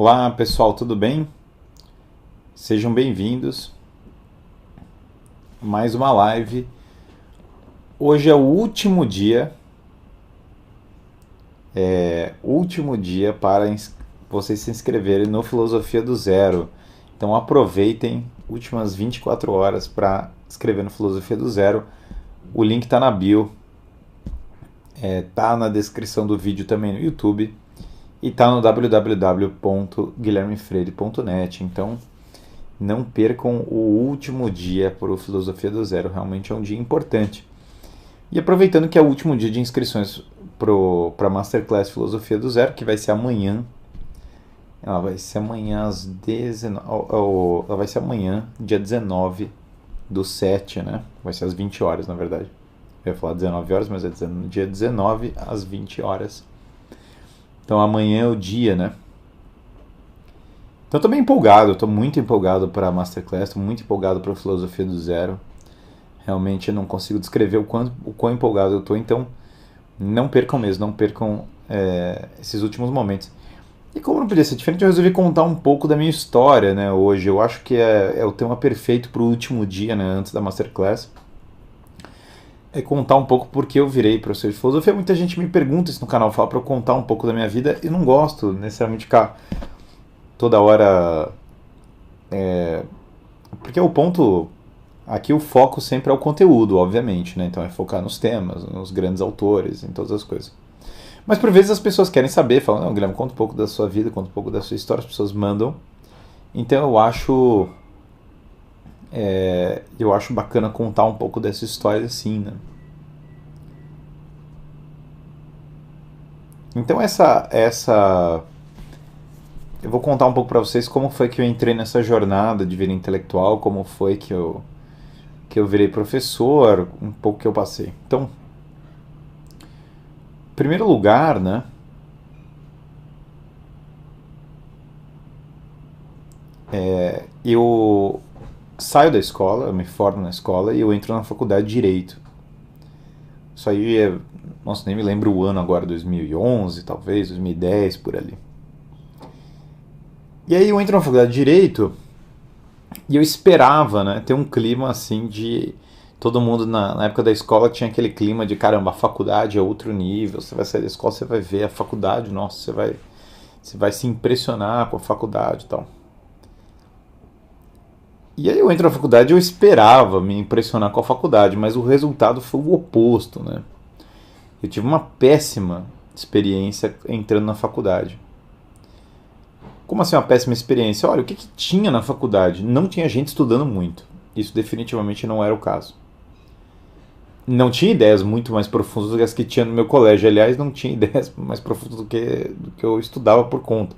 Olá pessoal, tudo bem? Sejam bem-vindos a mais uma live. Hoje é o último dia para vocês se inscreverem no Filosofia do Zero. Então aproveitem últimas 24 horas para inscrever no Filosofia do Zero. O link está na bio, tá na descrição do vídeo também no YouTube e tá no www.guilhermefreire.net. Então não percam o último dia para o Filosofia do Zero, realmente é um dia importante. E aproveitando que é o último dia de inscrições para a Masterclass Filosofia do Zero, que vai ser amanhã. Ela vai ser amanhã às 19. Ela vai ser amanhã, dia 19 do 7, né? Vai ser às 20 horas, na verdade. Eu ia falar 19 horas, mas é dia 19 às 20 horas. Então amanhã é o dia, né? Então eu tô bem empolgado, eu tô muito empolgado para a Masterclass, tô muito empolgado para a Filosofia do Zero. Realmente eu não consigo descrever o quão empolgado eu tô, então não percam mesmo, não percam esses últimos momentos. E como não podia ser diferente, eu resolvi contar um pouco da minha história, né, hoje. Eu acho que é o tema perfeito para o último dia, né, antes da Masterclass. É contar um pouco porque eu virei professor de filosofia. Muita gente me pergunta isso no canal, fala para eu contar um pouco da minha vida. Eu não gosto necessariamente de ficar toda hora... Porque o ponto... Aqui o foco sempre é o conteúdo, obviamente, né? Então é focar nos temas, nos grandes autores, em todas as coisas. Mas por vezes as pessoas querem saber, falam, não, Guilherme, conta um pouco da sua vida, conta um pouco da sua história, as pessoas mandam. Então eu acho bacana contar um pouco dessa história assim, né? Então eu vou contar um pouco para vocês como foi que eu entrei nessa jornada de vida intelectual, como foi que eu virei professor, um pouco que eu passei. Então, em primeiro lugar, né, eu saio da escola, eu me formo na escola e eu entro na faculdade de Direito. Isso aí nossa, nem me lembro o ano agora, 2011, talvez, 2010, por ali. E aí eu entro na faculdade de Direito e eu esperava, né, ter um clima assim de... Todo mundo na época da escola tinha aquele clima de caramba, a faculdade é outro nível, você vai sair da escola, você vai ver a faculdade, nossa, você vai se impressionar com a faculdade e tal. E aí eu entro na faculdade e eu esperava me impressionar com a faculdade, mas o resultado foi o oposto, né? Eu tive uma péssima experiência entrando na faculdade. Como assim uma péssima experiência? Olha, o que tinha na faculdade? Não tinha gente estudando muito. Isso definitivamente não era o caso. Não tinha ideias muito mais profundas do que as que tinha no meu colégio. Aliás, não tinha ideias mais profundas do que eu estudava por conta.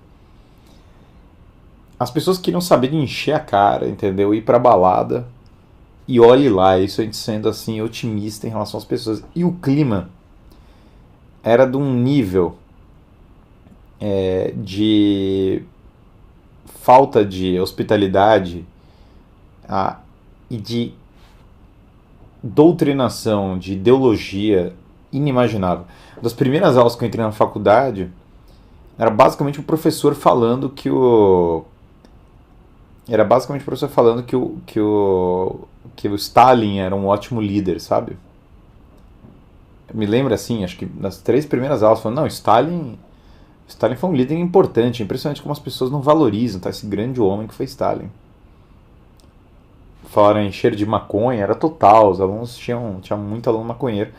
As pessoas queriam saber de encher a cara, entendeu? Ir pra balada. E olhe lá, isso a gente sendo assim otimista em relação às pessoas. E o clima era de um nível de falta de hospitalidade e de doutrinação, de ideologia inimaginável. Das primeiras aulas que eu entrei na faculdade, era basicamente o professor falando que o Stalin era um ótimo líder, sabe? Eu me lembro assim, acho que nas 3 primeiras aulas falando, não, Stalin foi um líder importante, é impressionante como as pessoas não valorizam, tá? Esse grande homem que foi Stalin. Falaram em cheiro de maconha, era total, os alunos tinha muito aluno maconheiro.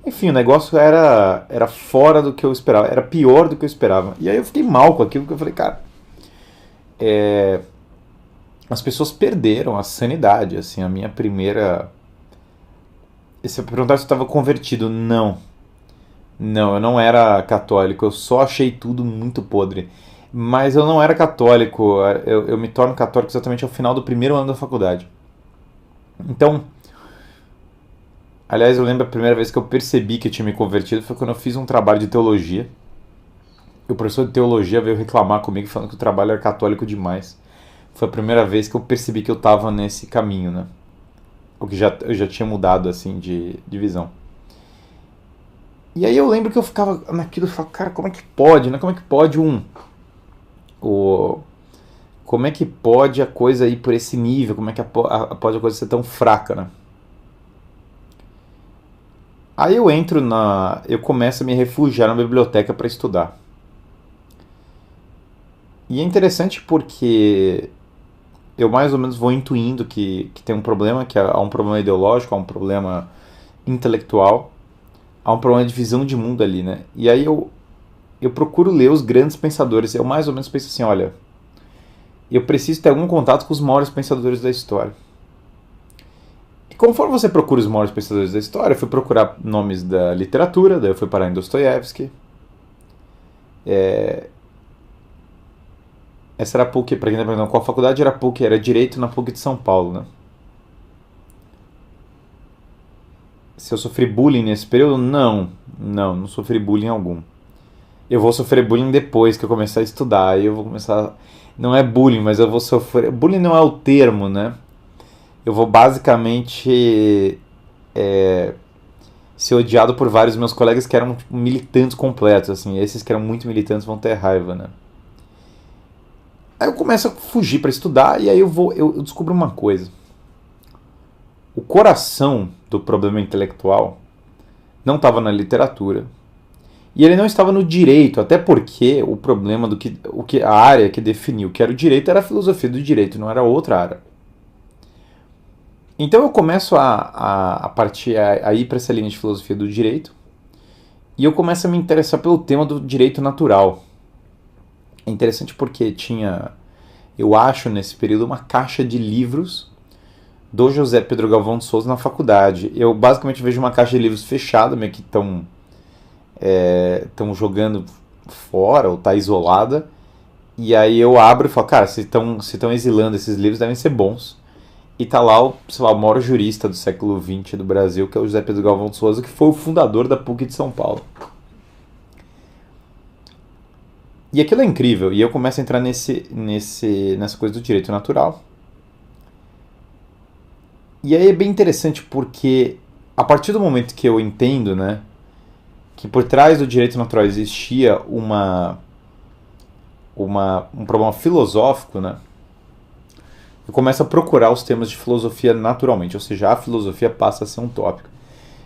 Enfim, o negócio era fora do que eu esperava, era pior do que eu esperava. E aí eu fiquei mal com aquilo, porque eu falei, cara, as pessoas perderam a sanidade, assim, a minha primeira... Se eu perguntar se eu estava convertido, não. Não, eu não era católico, eu só achei tudo muito podre. Mas eu não era católico, eu me torno católico exatamente ao final do primeiro ano da faculdade. Então, aliás, eu lembro a primeira vez que eu percebi que eu tinha me convertido foi quando eu fiz um trabalho de teologia. O professor de teologia veio reclamar comigo falando que o trabalho era católico demais. Foi a primeira vez que eu percebi que eu estava nesse caminho, né? O que eu já tinha mudado, assim, de visão. E aí eu lembro que eu ficava naquilo e falava, cara, como é que pode, né? Como é que pode O, como é que pode a coisa ir por esse nível? Como é que pode a coisa ser tão fraca, né? Aí eu começo a me refugiar na biblioteca para estudar. E é interessante porque eu mais ou menos vou intuindo que tem um problema, que há um problema ideológico, há um problema intelectual, há um problema de visão de mundo ali, né? E aí eu procuro ler os grandes pensadores. Eu mais ou menos penso assim, olha, eu preciso ter algum contato com os maiores pensadores da história. E conforme você procura os maiores pensadores da história, eu fui procurar nomes da literatura, daí eu fui parar em Dostoiévski. Essa era a PUC, pra quem tá perguntando qual faculdade era a PUC, era Direito na PUC de São Paulo, né? Se eu sofri bullying nesse período? Não sofri bullying algum. Eu vou sofrer bullying depois que eu começar a estudar, aí eu vou começar... Não é bullying, mas eu vou sofrer... Bullying não é o termo, né? Eu vou basicamente ser odiado por vários meus colegas que eram militantes completos, assim. Esses que eram muito militantes vão ter raiva, né? Aí eu começo a fugir para estudar e aí eu descubro uma coisa. O coração do problema intelectual não estava na literatura e ele não estava no direito, até porque o problema o que a área que definiu que era o direito era a filosofia do direito, não era outra área. Então eu começo a partir a ir para essa linha de filosofia do direito e eu começo a me interessar pelo tema do direito natural. É interessante porque tinha, eu acho, nesse período, uma caixa de livros do José Pedro Galvão de Souza na faculdade. Eu basicamente vejo uma caixa de livros fechada, meio que estão jogando fora ou está isolada. E aí eu abro e falo, cara, se estão exilando esses livros, devem ser bons. E tá lá sei lá, o maior jurista do século XX do Brasil, que é o José Pedro Galvão de Souza, que foi o fundador da PUC de São Paulo. E aquilo é incrível, e eu começo a entrar nessa coisa do direito natural. E aí é bem interessante porque a partir do momento que eu entendo, né, que por trás do direito natural existia um problema filosófico, né, eu começo a procurar os temas de filosofia naturalmente, ou seja, a filosofia passa a ser um tópico.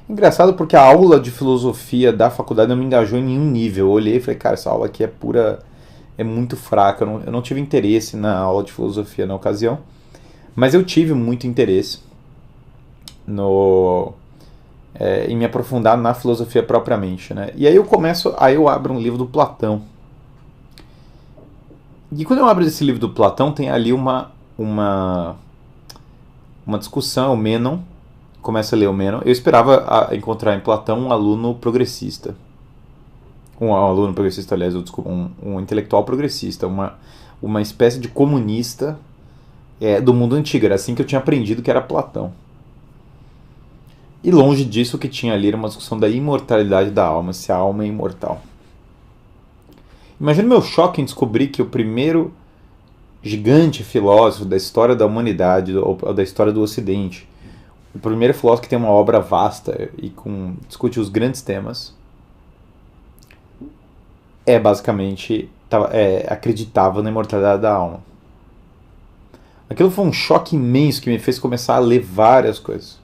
Engraçado porque a aula de filosofia da faculdade não me engajou em nenhum nível. Eu olhei e falei, cara, essa aula aqui é muito fraca. Eu não tive interesse na aula de filosofia na ocasião, mas eu tive muito interesse em me aprofundar na filosofia propriamente, né? E aí eu abro um livro do Platão. E quando eu abro esse livro do Platão, tem ali uma discussão, o Mênon, começa a ler o Mênon. Eu esperava encontrar em Platão um aluno progressista. Um aluno progressista, aliás, desculpa, um intelectual progressista, uma espécie de comunista do mundo antigo. Era assim que eu tinha aprendido que era Platão. E longe disso, o que tinha ali era uma discussão da imortalidade da alma, se a alma é imortal. Imagina o meu choque em descobrir que o primeiro gigante filósofo da história da humanidade, ou da história do Ocidente, o primeiro filósofo que tem uma obra vasta e discute os grandes temas, basicamente acreditava na imortalidade da alma. Aquilo foi um choque imenso que me fez começar a ler várias coisas.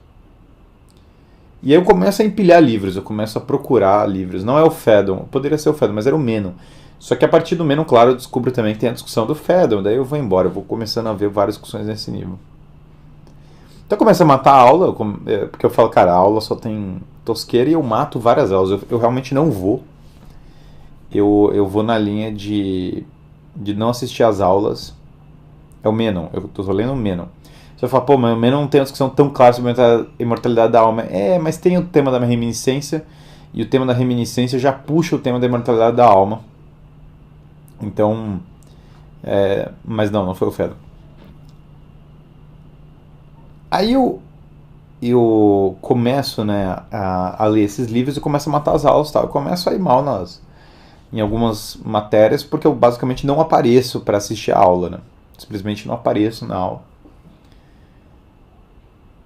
E aí eu começo a empilhar livros, eu começo a procurar livros. Não é o Phaedon, poderia ser o Phaedon, mas era o Mênon. Só que a partir do Mênon, claro, eu descubro também que tem a discussão do Phaedon, daí eu vou embora, eu vou começando a ver várias discussões nesse nível. Então eu começo a matar a aula, porque eu falo, cara, a aula só tem tosqueira e eu mato várias aulas. Eu realmente não vou. Eu vou na linha de não assistir às aulas. É o Mênon, eu tô lendo o Mênon. Você fala, pô, mas o Mênon não tem uma discussão tão clara sobre a imortalidade da alma. Mas tem o tema da reminiscência, e o tema da reminiscência já puxa o tema da imortalidade da alma. Então, mas não foi o Phaedon. Aí eu começo, né, a ler esses livros e começo a matar as aulas, tá? Eu começo a ir mal em algumas matérias porque eu basicamente não apareço para assistir a aula, né? Simplesmente não apareço na aula.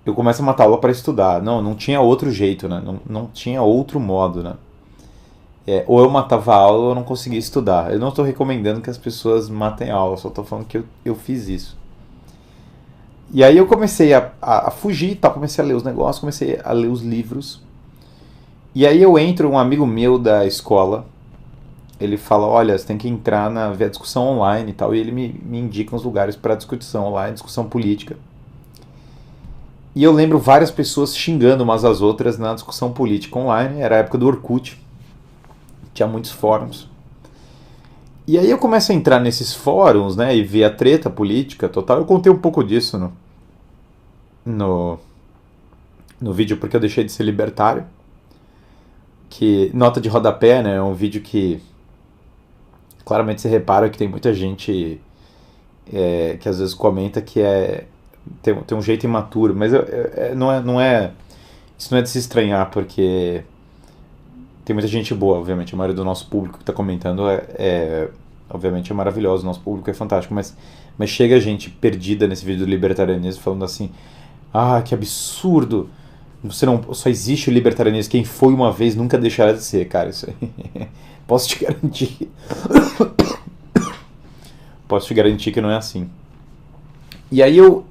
Eu começo a matar a aula para estudar. Não tinha outro jeito, né? Não tinha outro modo, né? ou eu matava a aula ou eu não conseguia estudar. Eu não estou recomendando que as pessoas matem a aula, só estou falando que eu fiz isso. E aí eu comecei a fugir, tá? Comecei a ler os negócios, comecei a ler os livros. E aí eu entro, um amigo meu da escola, ele fala, olha, você tem que entrar na ver a discussão online e tal, e ele me indica uns lugares para discussão online, discussão política. E eu lembro várias pessoas xingando umas às outras na discussão política online, era a época do Orkut, tinha muitos fóruns. E aí eu começo a entrar nesses fóruns, né, e ver a treta política total. Eu contei um pouco disso no, no vídeo, porque eu deixei de ser libertário. Que, nota de rodapé, né, é um vídeo que claramente você repara que tem muita gente que às vezes comenta que tem um jeito imaturo, mas isso não é de se estranhar, porque tem muita gente boa, obviamente. A maioria do nosso público que está comentando obviamente é maravilhoso, o nosso público é fantástico, mas chega gente perdida nesse vídeo do libertarianismo falando assim, ah, que absurdo, você não, só existe o libertarianismo, quem foi uma vez nunca deixará de ser, cara, isso aí. Posso te garantir. Posso te garantir que não é assim. E aí eu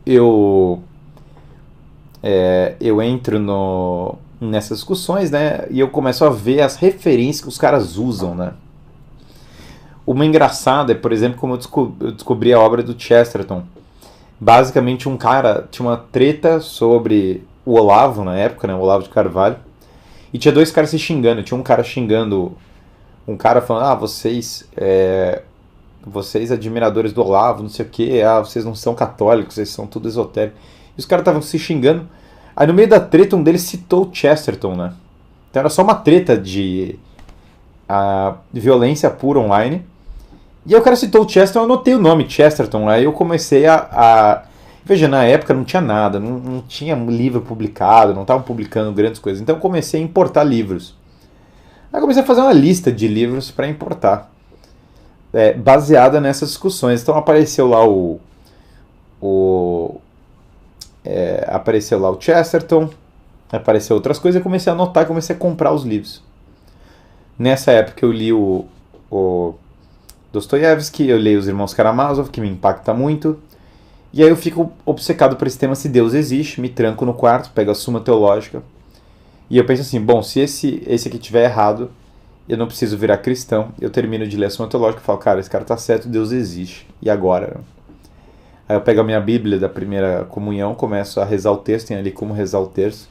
entro nessas discussões, né? E eu começo a ver as referências que os caras usam, né? Uma engraçada é, por exemplo, como eu descobri a obra do Chesterton. Basicamente, um cara tinha uma treta sobre o Olavo na época, né? O Olavo de Carvalho. E tinha dois caras se xingando. Tinha um cara xingando um cara falando, ah, vocês admiradores do Olavo, não sei o que, vocês não são católicos, vocês são tudo esotéricos. E os caras estavam se xingando. Aí no meio da treta, um deles citou o Chesterton, né? Então era só uma treta de violência pura online. E aí o cara citou o Chesterton, eu anotei o nome Chesterton. Aí eu comecei Veja, na época não tinha nada, não tinha livro publicado, não estavam publicando grandes coisas. Então eu comecei a importar livros. Aí comecei a fazer uma lista de livros para importar, baseada nessas discussões. Então apareceu lá apareceu lá o Chesterton, apareceu outras coisas, eu comecei a anotar, comecei a comprar os livros. Nessa época eu li o Dostoiévski, eu leio os Irmãos Karamazov, que me impacta muito, e aí eu fico obcecado por esse tema, se Deus existe, me tranco no quarto, pego a Suma Teológica, e eu penso assim, bom, se esse aqui estiver errado, eu não preciso virar cristão. Eu termino de ler a Suma Teológica e falo, cara, esse cara tá certo, Deus existe. E agora? Aí eu pego a minha Bíblia da primeira comunhão, começo a rezar o texto, tem ali como rezar o terço,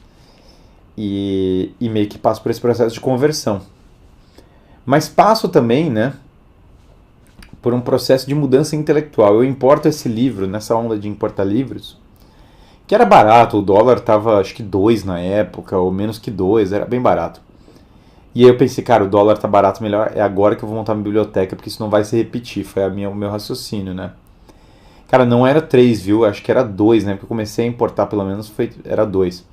e meio que passo por esse processo de conversão. Mas passo também, né, por um processo de mudança intelectual. Eu importo esse livro, nessa onda de importar livros, que era barato, o dólar tava acho que 2 na época, ou menos que 2, era bem barato. E aí eu pensei, cara, o dólar tá barato, melhor é agora que eu vou montar minha biblioteca, porque isso não vai se repetir, foi o meu raciocínio, né? Cara, não era 3, viu? Acho que era 2, né? Porque eu comecei a importar, pelo menos, era 2.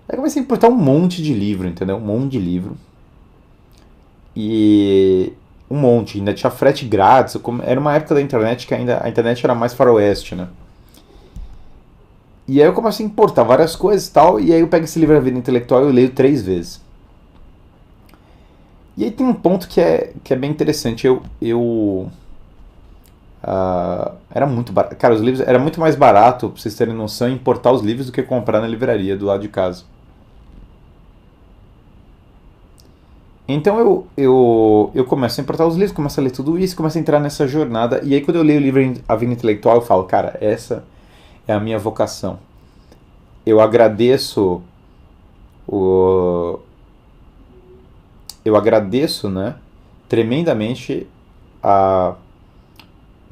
Aí eu comecei a importar um monte de livro, entendeu? Um monte de livro. E um monte, ainda tinha frete grátis, era uma época da internet que ainda a internet era mais faroeste, né? E aí eu comecei a importar várias coisas e tal, e aí eu pego esse livro A Vida Intelectual e eu leio 3 vezes. E aí tem um ponto que é bem interessante. Era muito barato. Cara, os livros era muito mais barato, pra vocês terem noção, importar os livros do que comprar na livraria do lado de casa. Então eu começo a importar os livros, começo a ler tudo isso, começo a entrar nessa jornada. E aí quando eu leio o livro A Vida Intelectual, eu falo, cara, essa é a minha vocação. Eu agradeço né, tremendamente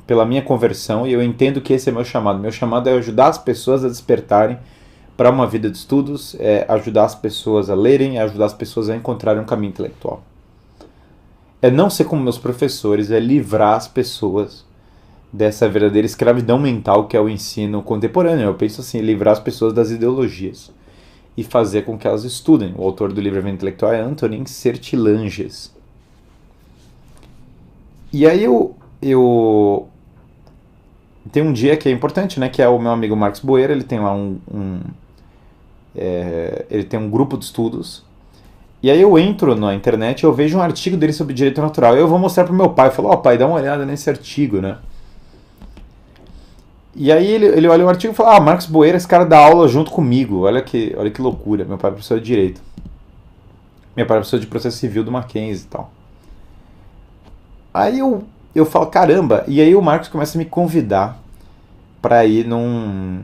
pela minha conversão, e eu entendo que esse é meu chamado. Meu chamado é ajudar as pessoas a despertarem para uma vida de estudos, é ajudar as pessoas a lerem, é ajudar as pessoas a encontrarem um caminho intelectual. É não ser como meus professores, é livrar as pessoas dessa verdadeira escravidão mental que é o ensino contemporâneo. Eu penso assim, livrar as pessoas das ideologias e fazer com que elas estudem. O autor do livro A Vida Intelectual é Antonin Sertilanges. E aí tem um dia que é importante, né, que é o meu amigo Marcos Boeira, ele tem lá ele tem um grupo de estudos, E aí eu entro na internet e eu vejo um artigo dele sobre direito natural. E eu vou mostrar pro meu pai. Eu falo, ó, pai, dá uma olhada nesse artigo, né? E aí ele olha o artigo e fala, Marcos Boeira, esse cara dá aula junto comigo. Olha que loucura. Meu pai é professor de direito. Meu pai é professor de processo civil do Mackenzie e tal. Aí eu falo, caramba. E aí o Marcos começa a me convidar para ir num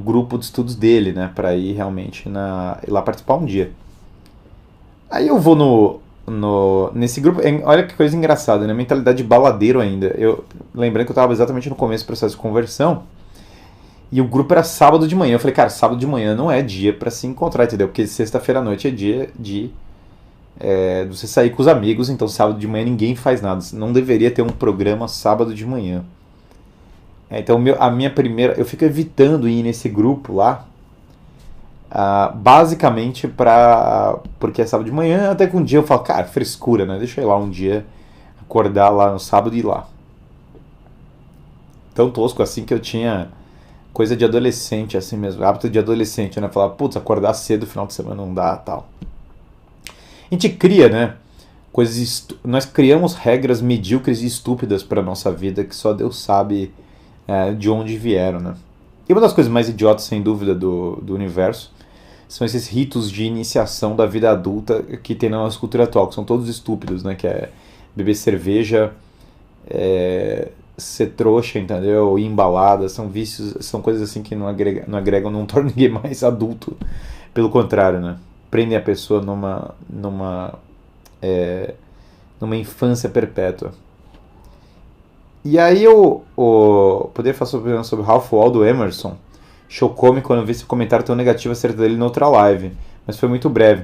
grupo de estudos dele, né? Para ir realmente ir lá participar um dia. Aí eu vou nesse grupo. Olha que coisa engraçada, né? Mentalidade de baladeiro ainda. Lembrando que eu estava exatamente no começo do processo de conversão. E o grupo era sábado de manhã. Eu falei, cara, sábado de manhã não é dia para se encontrar, entendeu? Porque sexta-feira à noite é dia de você sair com os amigos. Então sábado de manhã ninguém faz nada. Não deveria ter um programa sábado de manhã. Então a minha primeira. Eu fico evitando ir nesse grupo lá. Basicamente porque é sábado de manhã, até que um dia eu falo, cara, frescura, né? Deixa eu ir lá um dia, acordar lá no sábado e ir lá. Tão tosco assim que eu tinha coisa de adolescente, assim mesmo, hábito de adolescente, né? Falar, putz, acordar cedo no final de semana não dá, tal. A gente cria, né? Nós criamos regras medíocres e estúpidas para nossa vida que só Deus sabe de onde vieram, né? E uma das coisas mais idiotas, sem dúvida, do universo são esses ritos de iniciação da vida adulta que tem na nossa cultura atual, que são todos estúpidos, né? Que é beber cerveja, ser trouxa, entendeu? Ir em balada, são vícios, são coisas assim que não agregam, não tornam ninguém mais adulto. Pelo contrário, né? Prendem a pessoa numa infância perpétua. E aí eu poderia falar sobre Ralph Waldo Emerson. Chocou-me quando eu vi esse comentário tão negativo acerca dele na outra live, mas foi muito breve.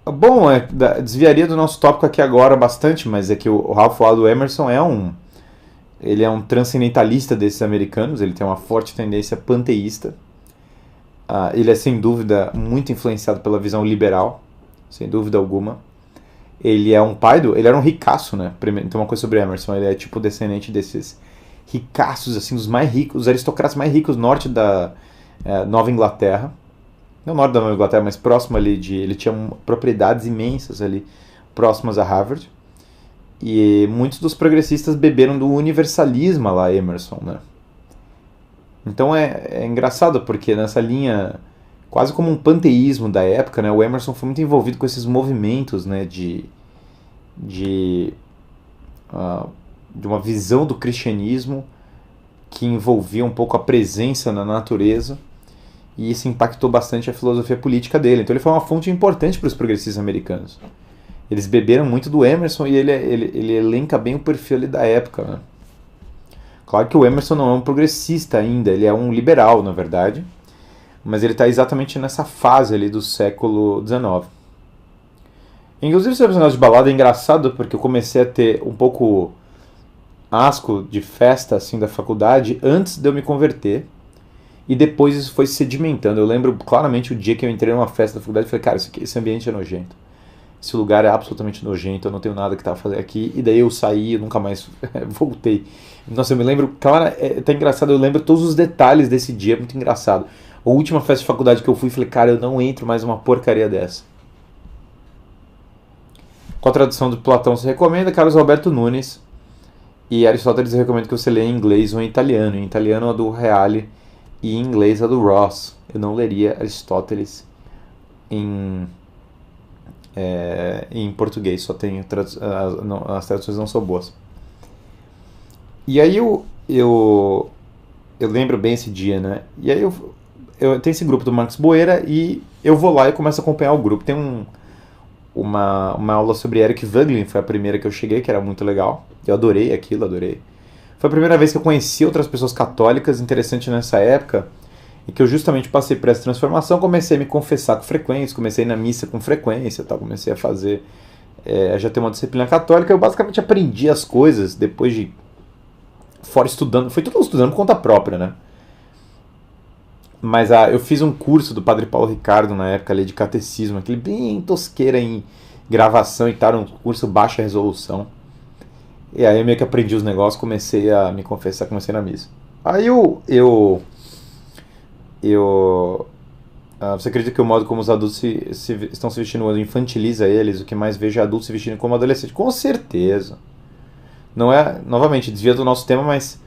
Bom, desviaria do nosso tópico aqui agora bastante, mas é que o Ralph Waldo Emerson ele é um transcendentalista desses americanos, ele tem uma forte tendência panteísta. Ele é sem dúvida muito influenciado pela visão liberal, sem dúvida alguma. Ele era um ricaço, né? Tem uma coisa sobre Emerson, ele é tipo descendente desses ricaços, assim, os mais ricos, os aristocratas mais ricos do norte da Nova Inglaterra. Não norte da Nova Inglaterra, mas próximo ali ele tinha propriedades imensas ali, próximas a Harvard. E muitos dos progressistas beberam do universalismo lá, Emerson, né? Então é engraçado, porque nessa linha, quase como um panteísmo da época, né, o Emerson foi muito envolvido com esses movimentos, né, de uma visão do cristianismo que envolvia um pouco a presença na natureza, e isso impactou bastante a filosofia política dele. Então ele foi uma fonte importante para os progressistas americanos. Eles beberam muito do Emerson e ele elenca bem o perfil ali da época, né? Claro que o Emerson não é um progressista ainda, ele é um liberal, na verdade, mas ele está exatamente nessa fase ali do século XIX. Inclusive, esse episódio de balada é engraçado porque eu comecei a ter um pouco asco de festa assim da faculdade antes de eu me converter, e depois isso foi sedimentando. Eu lembro claramente o dia que eu entrei numa festa da faculdade e falei, cara, esse ambiente é nojento. Esse lugar é absolutamente nojento, eu não tenho nada que tá fazendo aqui. E daí eu saí e nunca mais voltei. Nossa, eu me lembro, cara, tá engraçado, eu lembro todos os detalhes desse dia, muito engraçado. A última festa de faculdade que eu fui, falei, cara, eu não entro mais numa porcaria dessa. Com a tradução do Platão se recomenda, Carlos Alberto Nunes. E Aristóteles recomenda que você leia em inglês ou em italiano. Em italiano é a do Reale e em inglês é a do Ross. Eu não leria Aristóteles em português, só tem as traduções não são boas. E aí eu lembro bem esse dia, né? E aí eu tenho esse grupo do Marcos Boeira e eu vou lá e começo a acompanhar o grupo. Tem uma aula sobre Eric Voegelin, foi a primeira que eu cheguei, que era muito legal. Eu adorei aquilo, adorei. Foi a primeira vez que eu conheci outras pessoas católicas, interessante nessa época, e que eu justamente passei por essa transformação, comecei a me confessar com frequência, comecei na missa com frequência, tal, comecei a fazer, já ter uma disciplina católica. Eu basicamente aprendi as coisas depois de fora estudando, foi tudo estudando por conta própria, né? Mas eu fiz um curso do Padre Paulo Ricardo na época ali de catecismo, aquele bem tosqueira em gravação e tal, um curso baixa resolução. E aí eu meio que aprendi os negócios, comecei a me confessar, comecei na missa. Aí Você acredita que o modo como os adultos estão se vestindo hoje infantiliza eles? O que mais vejo é adultos se vestindo como adolescentes. Com certeza. Não é, novamente, desvia do nosso tema, mas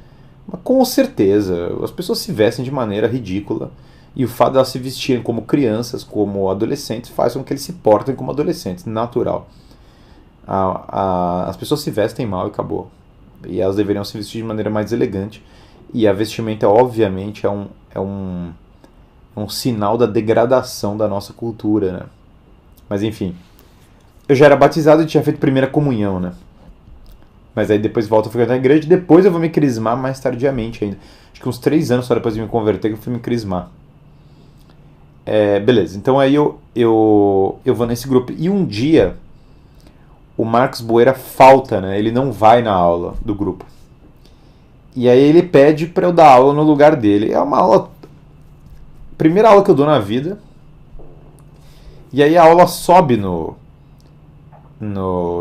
com certeza. As pessoas se vestem de maneira ridícula. E o fato de elas se vestirem como crianças, como adolescentes, faz com que eles se portem como adolescentes. Natural. As pessoas se vestem mal e acabou. E elas deveriam se vestir de maneira mais elegante. E a vestimenta, obviamente, é um sinal da degradação da nossa cultura, né? Mas enfim. Eu já era batizado e tinha feito primeira comunhão, né? Mas aí depois volto a frequentar a igreja. Depois eu vou me crismar mais tardiamente ainda. Acho que uns 3 anos só depois de me converter que eu fui me crismar. Beleza, então aí eu vou nesse grupo. E um dia o Marcos Boeira falta, né? Ele não vai na aula do grupo. E aí ele pede pra eu dar aula no lugar dele. É uma aula... Primeira aula que eu dou na vida. E aí a aula sobe no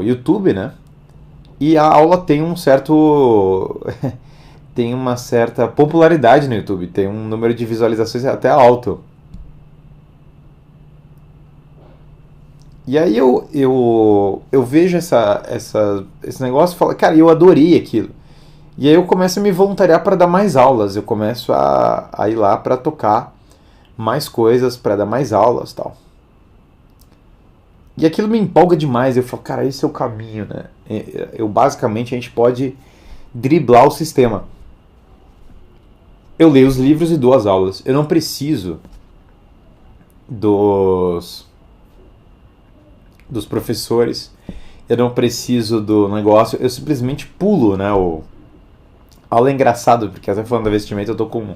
YouTube, né? E a aula tem um certo... tem uma certa popularidade no YouTube. Tem um número de visualizações até alto. E aí eu vejo esse negócio e falo, cara, eu adorei aquilo. E aí eu começo a me voluntariar para dar mais aulas. Eu começo a ir lá para tocar mais coisas, para dar mais aulas e tal. E aquilo me empolga demais. Eu falo, cara, esse é o caminho, né? Basicamente, a gente pode driblar o sistema. Eu leio os livros e dou as aulas. Eu não preciso dos professores. Eu não preciso do negócio. Eu simplesmente pulo, né? A aula é engraçado, porque até falando da vestimenta, eu tô com um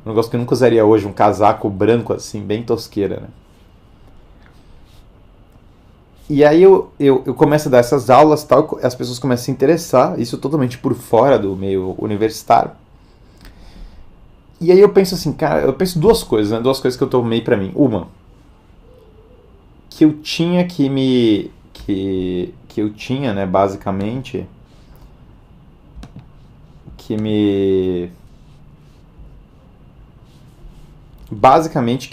negócio que eu nunca usaria hoje, um casaco branco, assim, bem tosqueira, né? E aí eu começo a dar essas aulas, tal, as pessoas começam a se interessar, isso totalmente por fora do meio universitário. E aí eu penso assim, cara, eu penso duas coisas, né? Duas coisas que eu tomei pra mim. Uma, que eu tinha que eu tinha, né, basicamente, que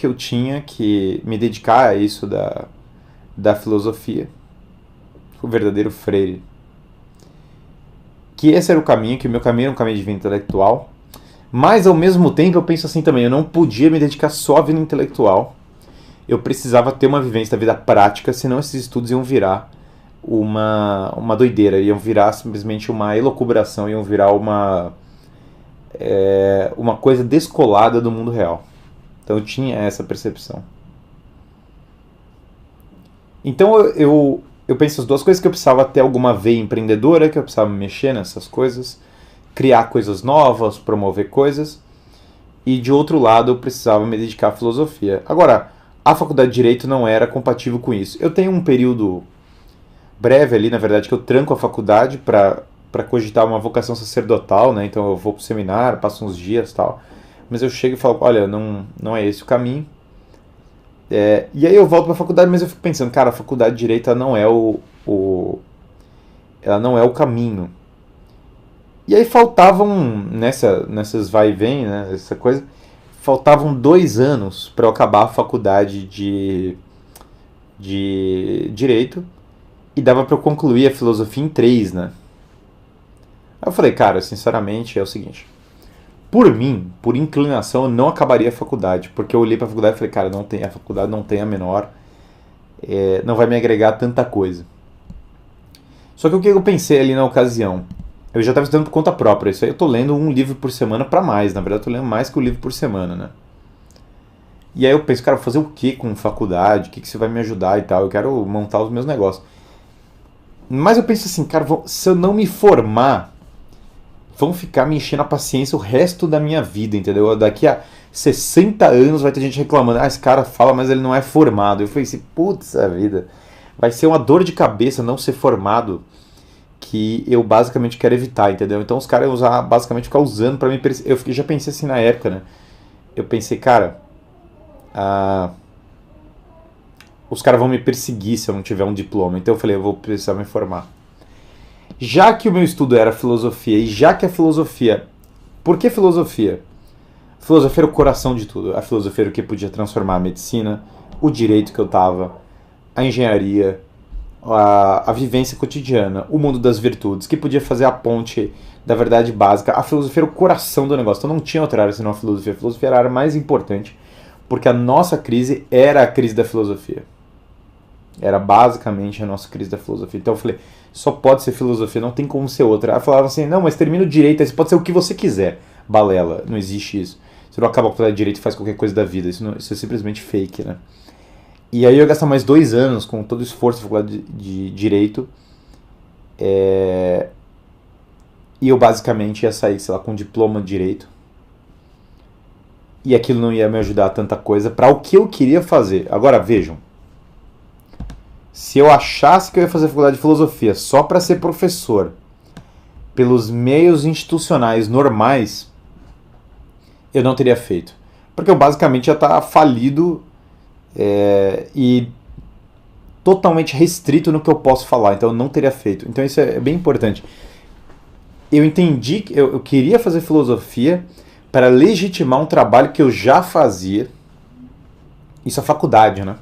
eu tinha que me dedicar a isso da filosofia, o verdadeiro Freire. Que esse era o caminho, que o meu caminho era um caminho de vida intelectual, mas ao mesmo tempo eu penso assim também, eu não podia me dedicar só à vida intelectual, eu precisava ter uma vivência da vida prática, senão esses estudos iam virar uma doideira, iam virar simplesmente uma elucubração, iam virar uma coisa descolada do mundo real. Então eu tinha essa percepção. Então eu penso as duas coisas, que eu precisava ter alguma veia empreendedora, que eu precisava mexer nessas coisas, criar coisas novas, promover coisas, e de outro lado eu precisava me dedicar à filosofia. Agora, a faculdade de Direito não era compatível com isso. Eu tenho um período breve ali, na verdade, que eu tranco a faculdade para cogitar uma vocação sacerdotal, né? Então eu vou pro seminário, passo uns dias e tal, mas eu chego e falo, olha, não é esse o caminho. E aí eu volto para a faculdade, mas eu fico pensando, cara, a faculdade de Direito ela não é ela não é o caminho. E aí faltavam, nessas vai e vem, né, essa coisa, faltavam 2 anos para eu acabar a faculdade de Direito, e dava para eu concluir a filosofia em 3, né? Aí eu falei, cara, sinceramente é o seguinte, por mim, por inclinação, eu não acabaria a faculdade, porque eu olhei para a faculdade e falei, cara, a faculdade não tem a menor, não vai me agregar tanta coisa. Só que o que eu pensei ali na ocasião? Eu já estava estudando por conta própria, isso aí eu tô lendo um livro por semana para mais, na verdade eu tô lendo mais que um livro por semana, né? E aí eu penso, cara, vou fazer o que com faculdade? O que você vai me ajudar e tal? Eu quero montar os meus negócios. Mas eu penso assim, cara, se eu não me formar, vão ficar me enchendo a paciência o resto da minha vida, entendeu? Daqui a 60 anos vai ter gente reclamando, esse cara fala, mas ele não é formado. Eu falei assim, putz, a vida, vai ser uma dor de cabeça não ser formado, que eu basicamente quero evitar, entendeu? Então os caras iam basicamente ficar usando pra mim. Eu já pensei assim na época, né? Eu pensei, cara, os caras vão me perseguir se eu não tiver um diploma. Então eu falei, eu vou precisar me formar. Já que o meu estudo era filosofia, e já que a filosofia... Por que filosofia? A filosofia era o coração de tudo. A filosofia era o que podia transformar a medicina, o direito que eu tava, a engenharia, a vivência cotidiana, o mundo das virtudes, que podia fazer a ponte da verdade básica. A filosofia era o coração do negócio. Então não tinha outra área senão a filosofia. A filosofia era a área mais importante, porque a nossa crise era a crise da filosofia. Era basicamente a nossa crise da filosofia. Então eu falei, só pode ser filosofia, não tem como ser outra. Ela falava assim, não, mas termina o direito, aí você pode ser o que você quiser. Balela, não existe isso. Você não acaba com o direito e faz qualquer coisa da vida. Isso é simplesmente fake, né? E aí eu ia gastar mais 2 anos com todo o esforço da faculdade de Direito. E eu basicamente ia sair, sei lá, com um diploma de Direito. E aquilo não ia me ajudar a tanta coisa para o que eu queria fazer. Agora, vejam. Se eu achasse que eu ia fazer faculdade de Filosofia só para ser professor, pelos meios institucionais normais, eu não teria feito. Porque eu basicamente já estava falido e totalmente restrito no que eu posso falar. Então eu não teria feito. Então isso é bem importante. Eu entendi que eu queria fazer filosofia para legitimar um trabalho que eu já fazia. Isso é faculdade, né?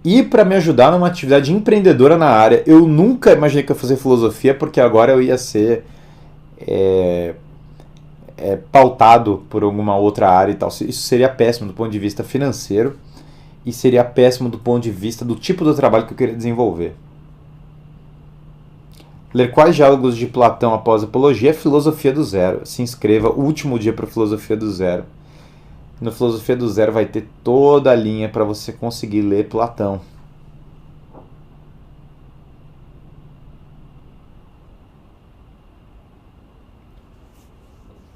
E para me ajudar numa atividade empreendedora na área. Eu nunca imaginei que eu ia fazer filosofia, porque agora eu ia ser pautado por alguma outra área e tal. Isso seria péssimo do ponto de vista financeiro e seria péssimo do ponto de vista do tipo de trabalho que eu queria desenvolver. Ler quais diálogos de Platão após a Apologia é Filosofia do Zero. Se inscreva, último dia para Filosofia do Zero. No Filosofia do Zero vai ter toda a linha para você conseguir ler Platão.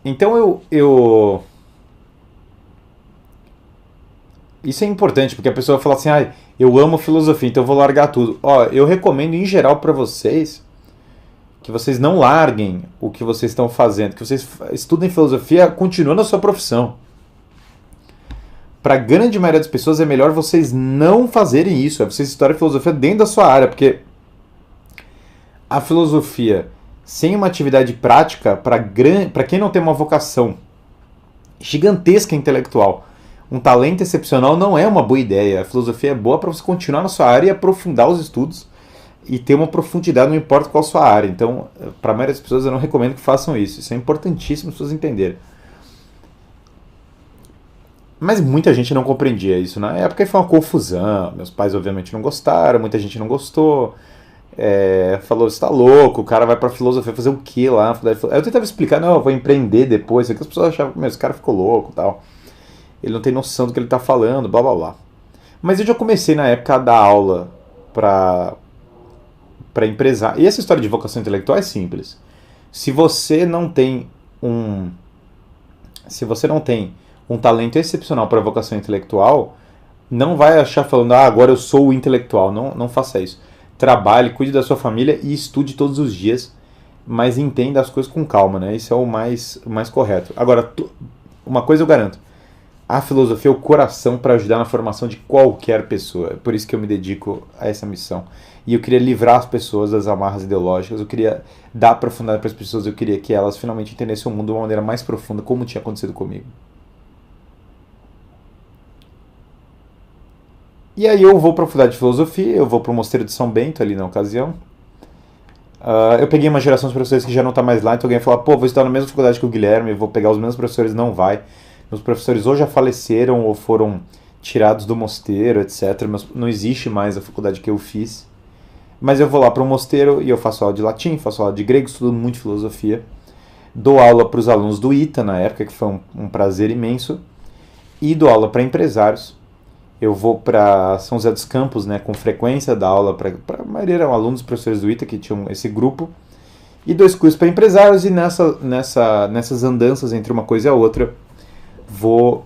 Então isso é importante, porque a pessoa fala assim, eu amo filosofia, então eu vou largar tudo. Eu recomendo em geral para vocês que vocês não larguem o que vocês estão fazendo, que vocês estudem filosofia continuando a sua profissão. Para a grande maioria das pessoas é melhor vocês não fazerem isso, vocês estudarem filosofia dentro da sua área, porque a filosofia sem uma atividade prática, para quem não tem uma vocação gigantesca intelectual, um talento excepcional, não é uma boa ideia. A filosofia é boa para você continuar na sua área e aprofundar os estudos e ter uma profundidade, não importa qual a sua área. Então, para a maioria das pessoas, eu não recomendo que façam isso. Isso é importantíssimo as pessoas entenderem. Mas muita gente não compreendia isso na época e foi uma confusão. Meus pais, obviamente, não gostaram, muita gente não gostou. Falou, você tá louco, o cara vai pra filosofia fazer o quê lá? Eu tentava explicar, não, eu vou empreender depois. As pessoas achavam que esse cara ficou louco e tal. Ele não tem noção do que ele tá falando, blá blá blá. Mas eu já comecei na época a dar aula pra empresário. E essa história de vocação intelectual é simples. Se você não tem um talento excepcional para vocação intelectual, não vai achar falando, agora eu sou o intelectual. Não, não faça isso. Trabalhe, cuide da sua família e estude todos os dias, mas entenda as coisas com calma, né? Isso é o mais correto. Agora, uma coisa eu garanto, a filosofia é o coração para ajudar na formação de qualquer pessoa. É por isso que eu me dedico a essa missão. E eu queria livrar as pessoas das amarras ideológicas, eu queria dar profundidade para as pessoas, eu queria que elas finalmente entendessem o mundo de uma maneira mais profunda, como tinha acontecido comigo. E aí eu vou para a faculdade de filosofia, eu vou para o Mosteiro de São Bento ali na ocasião. Eu peguei uma geração de professores que já não está mais lá, então alguém fala, vou estudar na mesma faculdade que o Guilherme, vou pegar os mesmos professores, não vai. Meus professores ou já faleceram ou foram tirados do mosteiro, etc. Não existe mais a faculdade que eu fiz. Mas eu vou lá para o mosteiro e eu faço aula de latim, faço aula de grego, estudo muito filosofia. Dou aula para os alunos do ITA na época, que foi um prazer imenso. E dou aula para empresários. Eu vou para São José dos Campos, né, com frequência, dar aula para a maioria eram alunos professores do ITA que tinham esse grupo. E dou esse curso para empresários e nessas andanças entre uma coisa e a outra, vou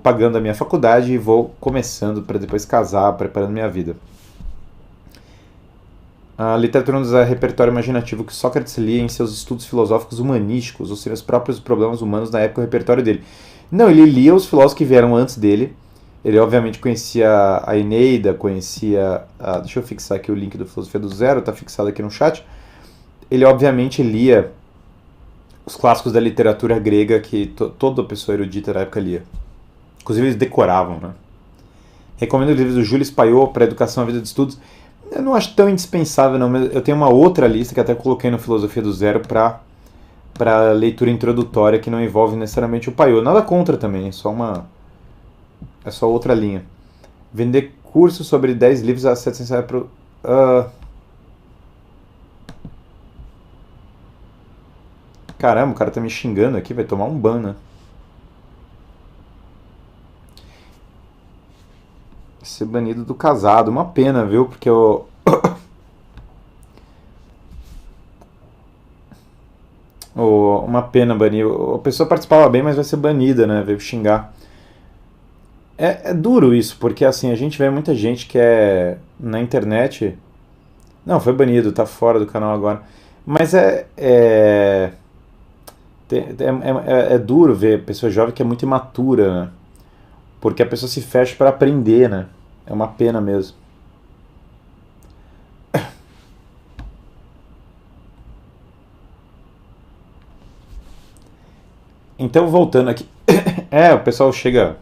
pagando a minha faculdade e vou começando para depois casar, preparando minha vida. A literatura nos dá repertório imaginativo que Sócrates lia em seus estudos filosóficos humanísticos, ou seja, os próprios problemas humanos na época, o repertório dele. Não, ele lia os filósofos que vieram antes dele. Ele obviamente conhecia a Eneida, conhecia... deixa eu fixar aqui o link do Filosofia do Zero, está fixado aqui no chat. Ele obviamente lia os clássicos da literatura grega que toda pessoa erudita da época lia. Inclusive eles decoravam, né? Recomendo os livros do Júlio Paiô para Educação à Vida de Estudos. Eu não acho tão indispensável, não, mas eu tenho uma outra lista que até coloquei no Filosofia do Zero para leitura introdutória que não envolve necessariamente o Paiô. Nada contra também, é só outra linha. Vender curso sobre 10 livros a 700 reais pro... Caramba, o cara tá me xingando aqui, vai tomar um ban, né? Ser banido do casado, uma pena, viu? Porque eu... uma pena banir. A pessoa participava bem, mas vai ser banida, né? Veio xingar. É duro isso, porque assim, a gente vê muita gente que é na internet. Não, foi banido, tá fora do canal agora. Mas é duro ver pessoa jovem que é muito imatura, né? Porque a pessoa se fecha para aprender, né? É uma pena mesmo. Então, voltando aqui. O pessoal chega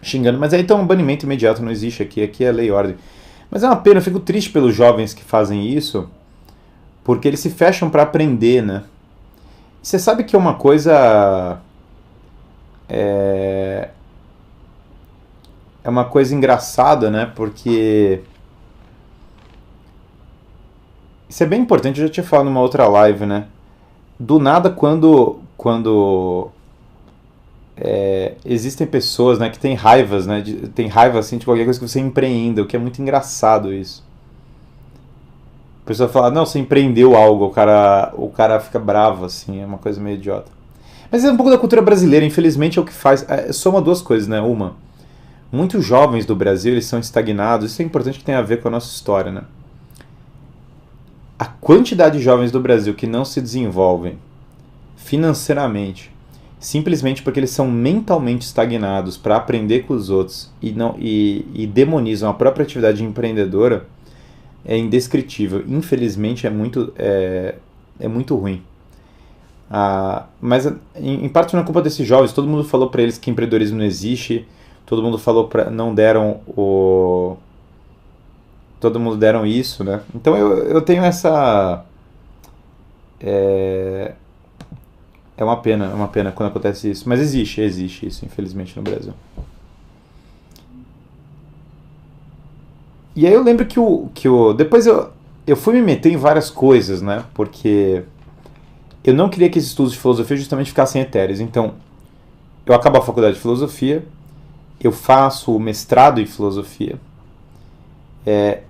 xingando, mas aí então um banimento imediato não existe aqui, aqui é lei e ordem. Mas é uma pena, eu fico triste pelos jovens que fazem isso, porque eles se fecham para aprender, né? Você sabe que é uma coisa é, é uma coisa engraçada, né? Porque isso é bem importante, eu já tinha falado numa outra live, né? Do nada, quando existem pessoas, né, que têm raivas, né? Tem raiva assim de qualquer coisa que você empreenda, o que é muito engraçado isso. A pessoa fala, não, você empreendeu algo, o cara fica bravo, assim, é uma coisa meio idiota. Mas é um pouco da cultura brasileira, infelizmente é o que faz. Soma duas coisas, né? Uma, muitos jovens do Brasil, eles são estagnados, isso é importante que tem a ver com a nossa história, né? A quantidade de jovens do Brasil que não se desenvolvem financeiramente, simplesmente porque eles são mentalmente estagnados para aprender com os outros e demonizam a própria atividade empreendedora, é indescritível. Infelizmente é muito ruim. Mas em parte não é culpa desses jovens. Todo mundo falou para eles que empreendedorismo não existe. Todo mundo falou não deram o todo mundo deram isso, né? Então eu tenho essa é, é uma pena quando acontece isso. Mas existe isso, infelizmente, no Brasil. E aí eu lembro depois eu fui me meter em várias coisas, né? Porque eu não queria que esses estudos de filosofia justamente ficassem etéreos. Então, eu acabo a faculdade de filosofia, eu faço o mestrado em filosofia,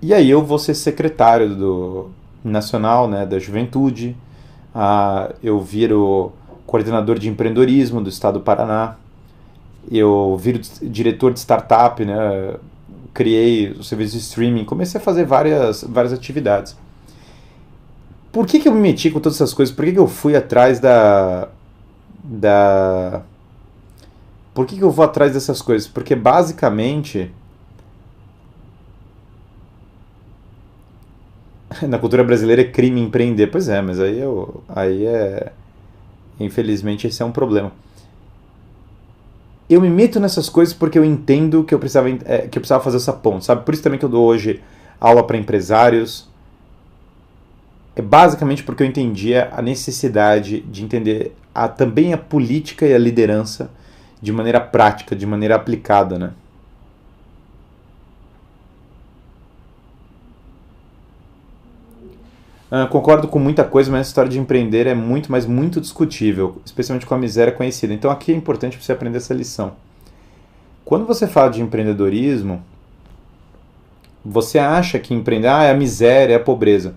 e aí eu vou ser secretário do nacional, né, da juventude, eu viro coordenador de empreendedorismo do estado do Paraná, eu viro diretor de startup, né, criei o serviço de streaming, comecei a fazer várias atividades. Por que eu me meti com todas essas coisas? Por que eu fui atrás da... Por que eu vou atrás dessas coisas? Porque basicamente na cultura brasileira é crime empreender. Pois é, mas aí infelizmente esse é um problema. Eu me meto nessas coisas porque eu entendo que que eu precisava fazer essa ponte, sabe? Por isso também que eu dou hoje aula para empresários. É basicamente porque eu entendia a necessidade de entender também a política e a liderança de maneira prática, de maneira aplicada, né? Concordo com muita coisa, mas a história de empreender é muito, mas muito discutível, especialmente com a miséria conhecida. Então aqui é importante você aprender essa lição. Quando você fala de empreendedorismo, você acha que empreender é a miséria, é a pobreza.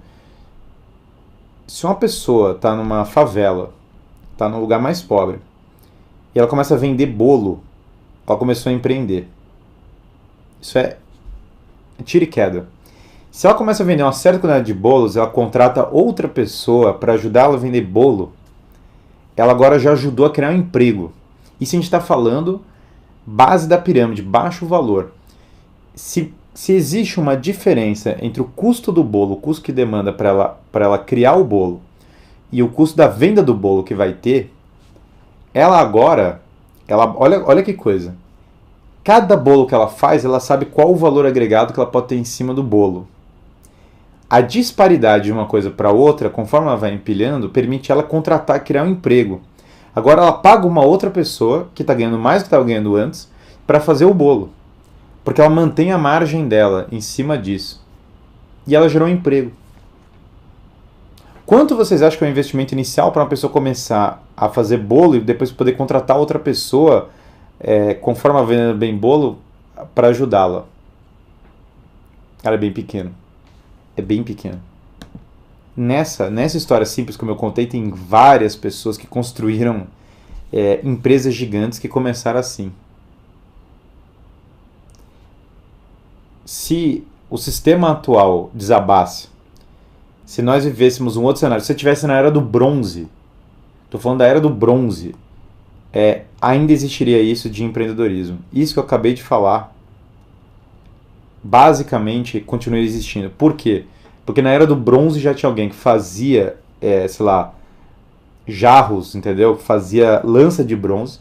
Se uma pessoa está numa favela, está no lugar mais pobre, e ela começa a vender bolo, ela começou a empreender. Isso é tiro e queda. Se ela começa a vender uma certa quantidade de bolos, ela contrata outra pessoa para ajudar ela a vender bolo, ela agora já ajudou a criar um emprego. Isso a gente está falando base da pirâmide, baixo valor. Se existe uma diferença entre o custo do bolo, o custo que demanda para ela criar o bolo, e o custo da venda do bolo que vai ter, ela agora, olha que coisa. Cada bolo que ela faz, ela sabe qual o valor agregado que ela pode ter em cima do bolo. A disparidade de uma coisa para outra, conforme ela vai empilhando, permite ela contratar, criar um emprego. Agora ela paga uma outra pessoa, que está ganhando mais do que estava ganhando antes, para fazer o bolo. Porque ela mantém a margem dela em cima disso. E ela gerou um emprego. Quanto vocês acham que é o investimento inicial para uma pessoa começar a fazer bolo e depois poder contratar outra pessoa, conforme ela vende bem bolo, para ajudá-la? Cara, é bem pequeno. É bem pequeno. Nessa história simples, como eu contei, tem várias pessoas que construíram empresas gigantes que começaram assim. Se o sistema atual desabasse, se nós vivêssemos um outro cenário, se você estivesse na era do bronze, estou falando da era do bronze, ainda existiria isso de empreendedorismo. Isso que eu acabei de falar, basicamente, continua existindo. Por quê? Porque na era do bronze já tinha alguém que fazia, sei lá, jarros, entendeu? Fazia lança de bronze.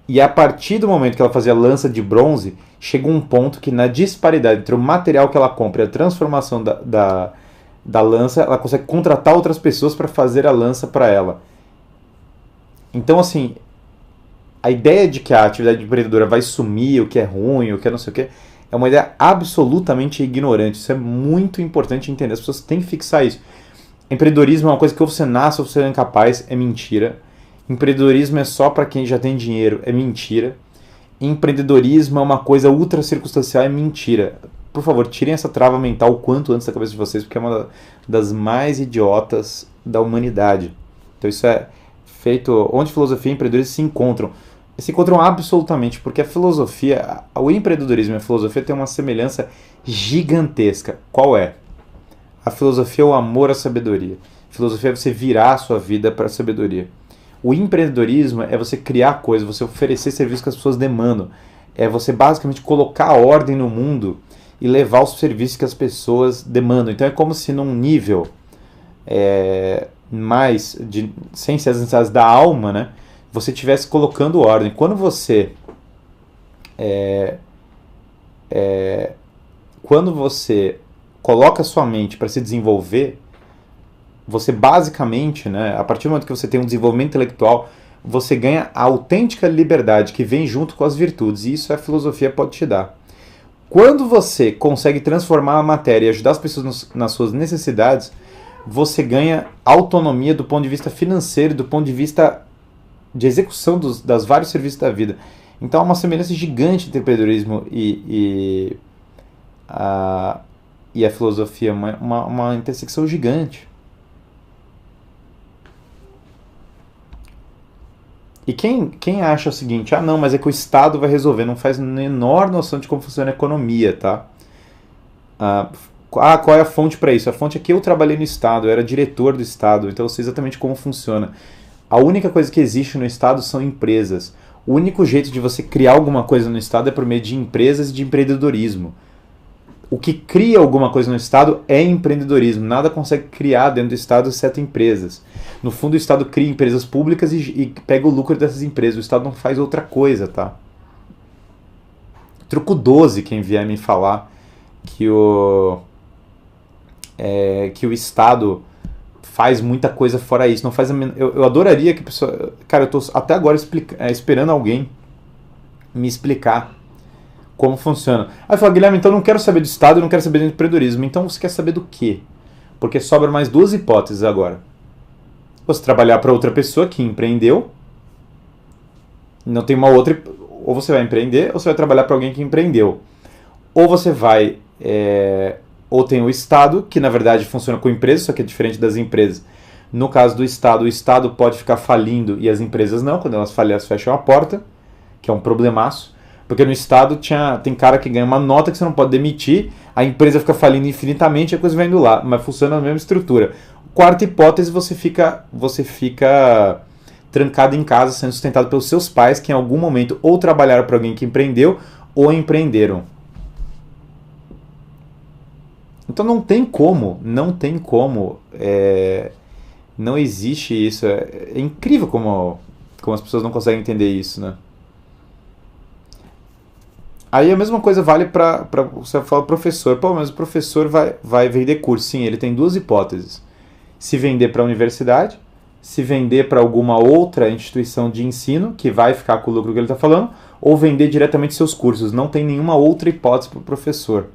E a partir do momento que ela fazia lança de bronze, chega um ponto que na disparidade entre o material que ela compra e a transformação da lança, ela consegue contratar outras pessoas para fazer a lança para ela. Então, assim, a ideia de que a atividade empreendedora vai sumir, o que é ruim, o que é não sei o que, é uma ideia absolutamente ignorante. Isso é muito importante entender. As pessoas têm que fixar isso. Empreendedorismo é uma coisa que ou você nasce ou você é incapaz, é mentira. Empreendedorismo é só para quem já tem dinheiro, é mentira. Empreendedorismo é uma coisa ultra circunstancial, é mentira. Por favor, tirem essa trava mental o quanto antes da cabeça de vocês, porque é uma das mais idiotas da humanidade. Então isso é feito onde filosofia e empreendedorismo se encontram absolutamente, porque a filosofia, o empreendedorismo e a filosofia têm uma semelhança gigantesca. Qual é? A filosofia é o amor à sabedoria. A filosofia é você virar a sua vida para a sabedoria. O empreendedorismo é você criar coisas, você oferecer serviços que as pessoas demandam. É você basicamente colocar a ordem no mundo e levar os serviços que as pessoas demandam. Então é como se num nível mais sem ser as necessidades da alma, né, você estivesse colocando ordem. Quando você coloca a sua mente para se desenvolver, você basicamente, né, a partir do momento que você tem um desenvolvimento intelectual, você ganha a autêntica liberdade que vem junto com as virtudes, e isso a filosofia pode te dar. Quando você consegue transformar a matéria e ajudar as pessoas nas suas necessidades, você ganha autonomia do ponto de vista financeiro, do ponto de vista de execução das vários serviços da vida. Então há uma semelhança gigante entre o empreendedorismo e a filosofia, uma intersecção gigante. E quem acha o seguinte, não, mas é que o Estado vai resolver, não faz a menor noção de como funciona a economia, tá? Qual é a fonte para isso? A fonte é que eu trabalhei no Estado, eu era diretor do Estado, então eu sei exatamente como funciona. A única coisa que existe no Estado são empresas. O único jeito de você criar alguma coisa no Estado é por meio de empresas e de empreendedorismo. O que cria alguma coisa no Estado é empreendedorismo. Nada consegue criar dentro do Estado exceto empresas. No fundo, o Estado cria empresas públicas e pega o lucro dessas empresas. O Estado não faz outra coisa, tá? Truco 12, quem vier me falar que o Estado faz muita coisa fora isso. Não faz eu adoraria que a pessoa... Cara, eu tô até agora esperando alguém me explicar como funciona. Aí fala, Guilherme, então eu não quero saber do Estado, eu não quero saber do empreendedorismo. Então você quer saber do quê? Porque sobram mais duas hipóteses agora. Você trabalhar para outra pessoa que empreendeu. Não tem uma outra... Ou você vai empreender, ou você vai trabalhar para alguém que empreendeu. Ou você vai... Ou tem o Estado, que na verdade funciona com empresas, só que é diferente das empresas. No caso do Estado, o Estado pode ficar falindo e as empresas não. Quando elas falham, elas fecham a porta, que é um problemaço. Porque no Estado tem cara que ganha uma nota que você não pode demitir, a empresa fica falindo infinitamente e a coisa vai indo lá, mas funciona na mesma estrutura. Quarta hipótese, você fica trancado em casa, sendo sustentado pelos seus pais, que em algum momento ou trabalharam para alguém que empreendeu ou empreenderam. Então não tem como Não existe isso. É incrível como as pessoas não conseguem entender isso, né? Aí a mesma coisa vale para você fala professor. Pô, mas o professor vai vender curso. Sim, ele tem duas hipóteses. Se vender para a universidade, se vender para alguma outra instituição de ensino, que vai ficar com o lucro que ele está falando, ou vender diretamente seus cursos. Não tem nenhuma outra hipótese para o professor.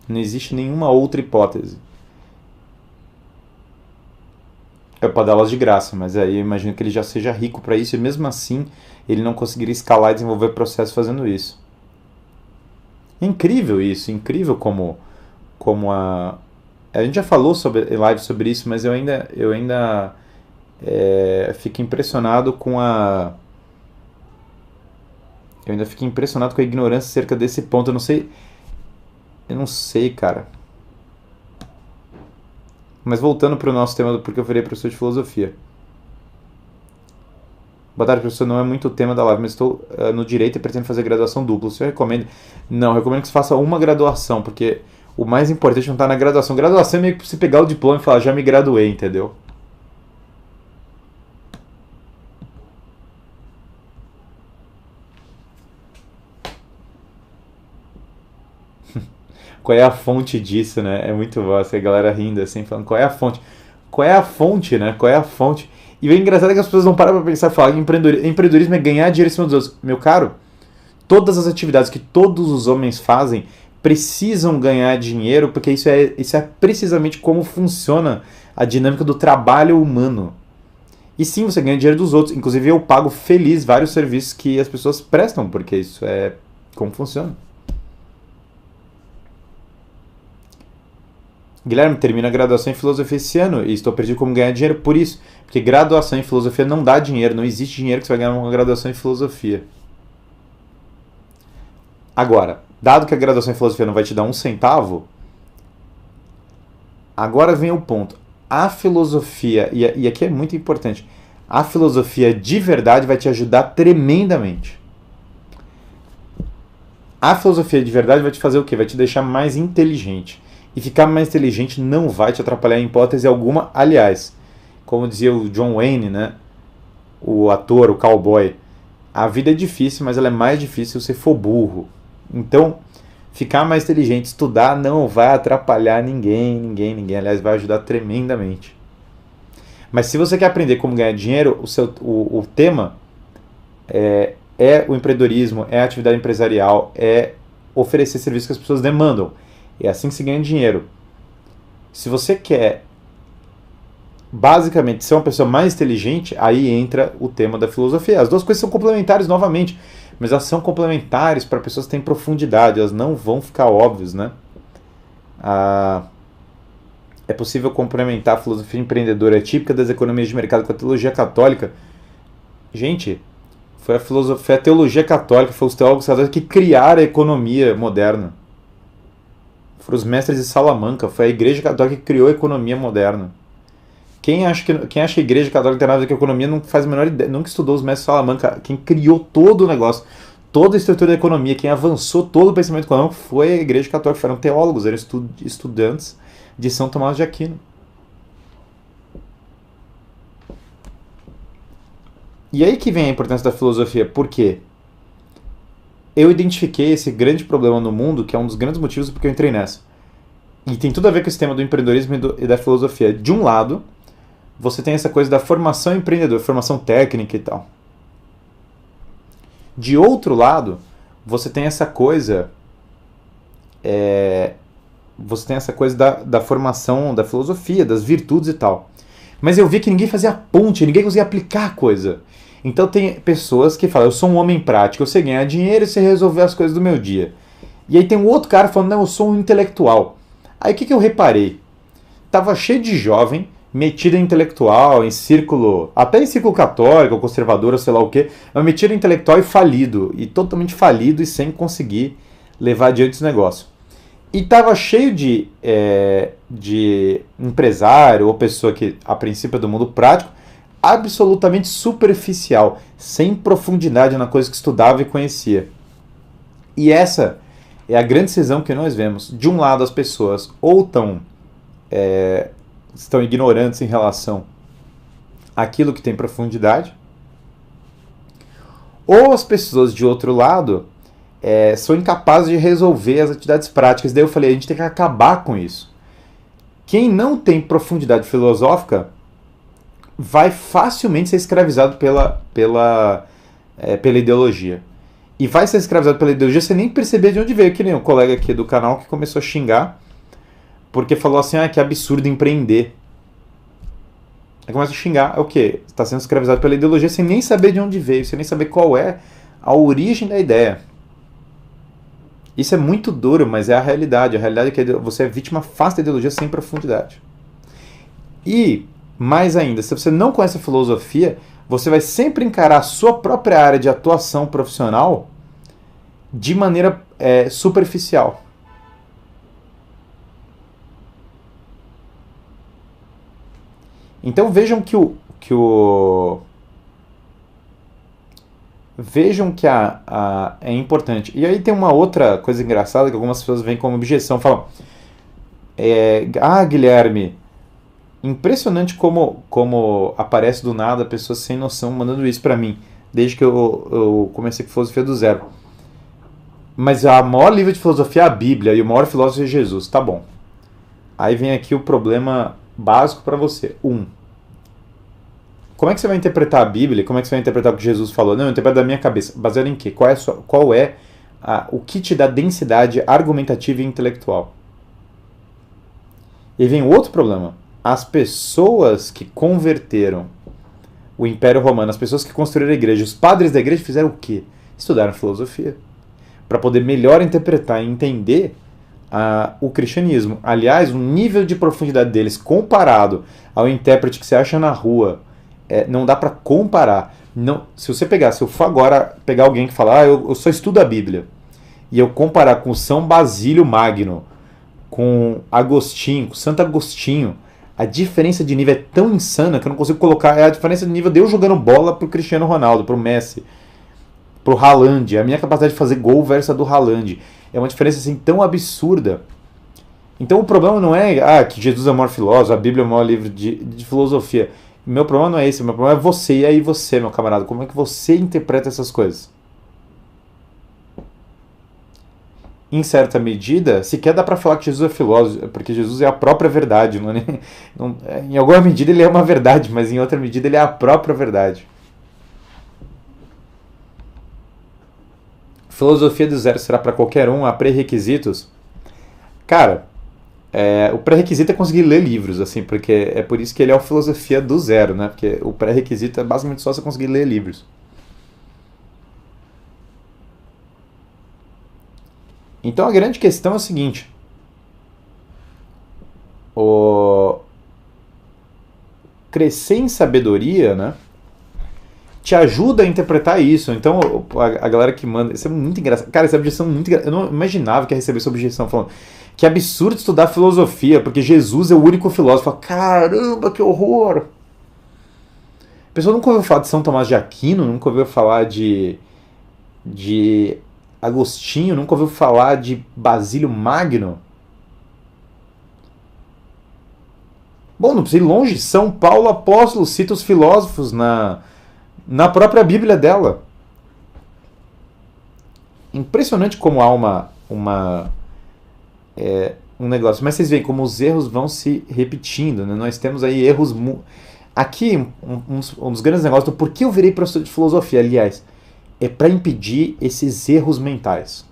Não existe nenhuma outra hipótese. É para dar aulas de graça, mas aí eu imagino que ele já seja rico para isso e mesmo assim ele não conseguiria escalar e desenvolver processo fazendo isso. É incrível isso, incrível como a gente já falou sobre em live sobre isso, mas eu ainda fico impressionado eu ainda fico impressionado com a ignorância acerca desse ponto. Eu não sei, cara. Mas voltando para o nosso tema do porquê eu virei professor de filosofia. Boa tarde, professor. Não é muito o tema da live, mas estou no direito e pretendo fazer graduação dupla. O senhor recomenda? Não, eu recomendo que você faça uma graduação, porque o mais importante não está na graduação. Graduação é meio que você pegar o diploma e falar, já me graduei, entendeu? Qual é a fonte disso, né? É muito bom, essa galera rindo assim, falando, qual é a fonte? Qual é a fonte, né? Qual é a fonte? E o engraçado é que as pessoas não param pra pensar e falar que empreendedorismo é ganhar dinheiro em cima dos outros. Meu caro, todas as atividades que todos os homens fazem precisam ganhar dinheiro, porque isso é precisamente como funciona a dinâmica do trabalho humano. E sim, você ganha dinheiro dos outros. Inclusive, eu pago feliz vários serviços que as pessoas prestam, porque isso é como funciona. Guilherme, termina a graduação em filosofia esse ano e estou perdido como ganhar dinheiro por isso. Porque graduação em filosofia não dá dinheiro, não existe dinheiro que você vai ganhar numa graduação em filosofia. Agora, dado que a graduação em filosofia não vai te dar um centavo, agora vem o ponto. A filosofia, e aqui é muito importante, a filosofia de verdade vai te ajudar tremendamente. A filosofia de verdade vai te fazer o quê? Vai te deixar mais inteligente. E ficar mais inteligente não vai te atrapalhar em hipótese alguma. Aliás, como dizia o John Wayne, né? O ator, o cowboy, a vida é difícil, mas ela é mais difícil se você for burro. Então, ficar mais inteligente, estudar não vai atrapalhar ninguém. Aliás, vai ajudar tremendamente. Mas se você quer aprender como ganhar dinheiro, o tema é o empreendedorismo, é a atividade empresarial, é oferecer serviços que as pessoas demandam. É assim que se ganha dinheiro. Se você quer basicamente ser uma pessoa mais inteligente, aí entra o tema da filosofia. As duas coisas são complementares novamente, mas elas são complementares para pessoas que têm profundidade, elas não vão ficar óbvias, né? É possível complementar a filosofia empreendedora típica das economias de mercado com a teologia católica? Gente, foi a teologia católica, foi os teólogos católicos que criaram a economia moderna. Foram os mestres de Salamanca, foi a Igreja Católica que criou a economia moderna. Quem acha que a Igreja Católica tem nada a ver com a economia não faz a menor ideia, nunca estudou os mestres de Salamanca. Quem criou todo o negócio, toda a estrutura da economia, quem avançou todo o pensamento econômico foi a Igreja Católica, foram teólogos, eram estudantes de São Tomás de Aquino. E aí que vem a importância da filosofia, por quê? Eu identifiquei esse grande problema no mundo, que é um dos grandes motivos porque eu entrei nessa. E tem tudo a ver com esse tema do empreendedorismo e da filosofia. De um lado, você tem essa coisa da formação empreendedora, formação técnica e tal. De outro lado, você tem essa coisa da formação da filosofia, das virtudes e tal. Mas eu vi que ninguém fazia ponte, ninguém conseguia aplicar a coisa. Então tem pessoas que falam, eu sou um homem prático, eu sei ganhar dinheiro e sei resolver as coisas do meu dia. E aí tem um outro cara falando, não, eu sou um intelectual. Aí o que eu reparei? Tava cheio de jovem, metido em intelectual, em círculo, até em círculo católico, ou conservador, ou sei lá o quê, mas metido em intelectual e falido, e totalmente falido e sem conseguir levar adiante esse negócio. E tava cheio de empresário ou pessoa que a princípio é do mundo prático, absolutamente superficial, sem profundidade na coisa que estudava e conhecia. E essa é a grande cisão que nós vemos. De um lado, as pessoas ou estão estão ignorantes em relação àquilo que tem profundidade, ou as pessoas de outro lado são incapazes de resolver as atividades práticas. Daí eu falei, a gente tem que acabar com isso. Quem não tem profundidade filosófica vai facilmente ser escravizado pela ideologia. E vai ser escravizado pela ideologia sem nem perceber de onde veio. Que nem um colega aqui do canal que começou a xingar porque falou assim, que absurdo empreender. Aí começa a xingar, é o quê? Está sendo escravizado pela ideologia sem nem saber de onde veio, sem nem saber qual é a origem da ideia. Isso é muito duro, mas é a realidade. A realidade é que você é vítima fácil da ideologia sem profundidade. E, mais ainda, se você não conhece a filosofia, você vai sempre encarar a sua própria área de atuação profissional de maneira superficial. Então vejam vejam que é importante. E aí tem uma outra coisa engraçada que algumas pessoas veem como objeção, falam, Guilherme, impressionante como aparece do nada pessoas sem noção mandando isso pra mim, desde que eu comecei com filosofia do zero. Mas o maior livro de filosofia é a Bíblia e o maior filósofo é Jesus. Tá bom. Aí vem aqui o problema básico para você. Como é que você vai interpretar a Bíblia? Como é que você vai interpretar o que Jesus falou? Não, eu interpreto da minha cabeça. Baseado em quê? O que te dá densidade argumentativa e intelectual? E vem outro problema. As pessoas que converteram o Império Romano, as pessoas que construíram a igreja, os padres da igreja fizeram o quê? Estudaram filosofia. Para poder melhor interpretar e entender o cristianismo. Aliás, o nível de profundidade deles comparado ao intérprete que você acha na rua, não dá para comparar. Não, se eu for agora pegar alguém que fala, eu só estudo a Bíblia, e eu comparar com São Basílio Magno, com Agostinho, com Santo Agostinho, a diferença de nível é tão insana que eu não consigo colocar. É a diferença de nível de eu jogando bola pro Cristiano Ronaldo, pro Messi, pro Haaland. A minha capacidade de fazer gol versus a do Haaland. É uma diferença assim tão absurda. Então o problema não é que Jesus é o maior filósofo, a Bíblia é o maior livro de filosofia. Meu problema não é esse, meu problema é você. E aí você, meu camarada, como é que você interpreta essas coisas? Em certa medida, sequer dá pra falar que Jesus é filósofo, porque Jesus é a própria verdade. Em alguma medida ele é uma verdade, mas em outra medida ele é a própria verdade. Filosofia do zero será para qualquer um? Há pré-requisitos? Cara, o pré-requisito é conseguir ler livros, assim, porque é por isso que ele é a filosofia do zero, né? Porque o pré-requisito é basicamente só você conseguir ler livros. Então a grande questão é o seguinte: crescer em sabedoria, né, te ajuda a interpretar isso. Então a galera que manda, isso é muito engraçado. Cara, essa objeção é muito engraçada. Eu não imaginava que ia receber essa objeção falando que é absurdo estudar filosofia, porque Jesus é o único filósofo. Caramba, que horror! A pessoa nunca ouviu falar de São Tomás de Aquino, nunca ouviu falar de Agostinho, nunca ouviu falar de Basílio Magno. Bom, não precisa ir longe. São Paulo apóstolo cita os filósofos na própria Bíblia dela. Impressionante como há um negócio. Mas vocês veem como os erros vão se repetindo, né? Nós temos aí erros... Aqui, um dos grandes negócios do porquê eu virei professor de filosofia, aliás, é para impedir esses erros mentais.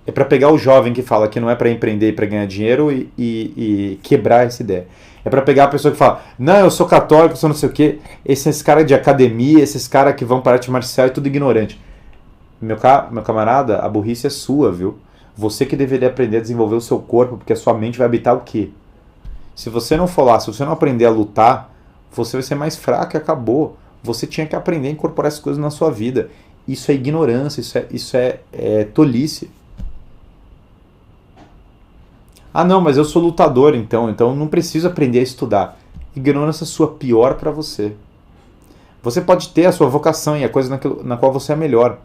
É para pegar o jovem que fala que não é para empreender e para ganhar dinheiro e quebrar essa ideia. É para pegar a pessoa que fala, não, eu sou católico, eu sou não sei o quê. Esses caras de academia, esses caras que vão para arte marcial, é tudo ignorante. Meu camarada, a burrice é sua, viu? Você que deveria aprender a desenvolver o seu corpo, porque a sua mente vai habitar o quê? Se você não for lá, se você não aprender a lutar, você vai ser mais fraco e acabou. Você tinha que aprender a incorporar essas coisas na sua vida. Isso é ignorância, isso é tolice. Ah não, mas eu sou lutador então não preciso aprender a estudar. Ignorância sua pior para você. Você pode ter a sua vocação e a coisa na qual você é melhor.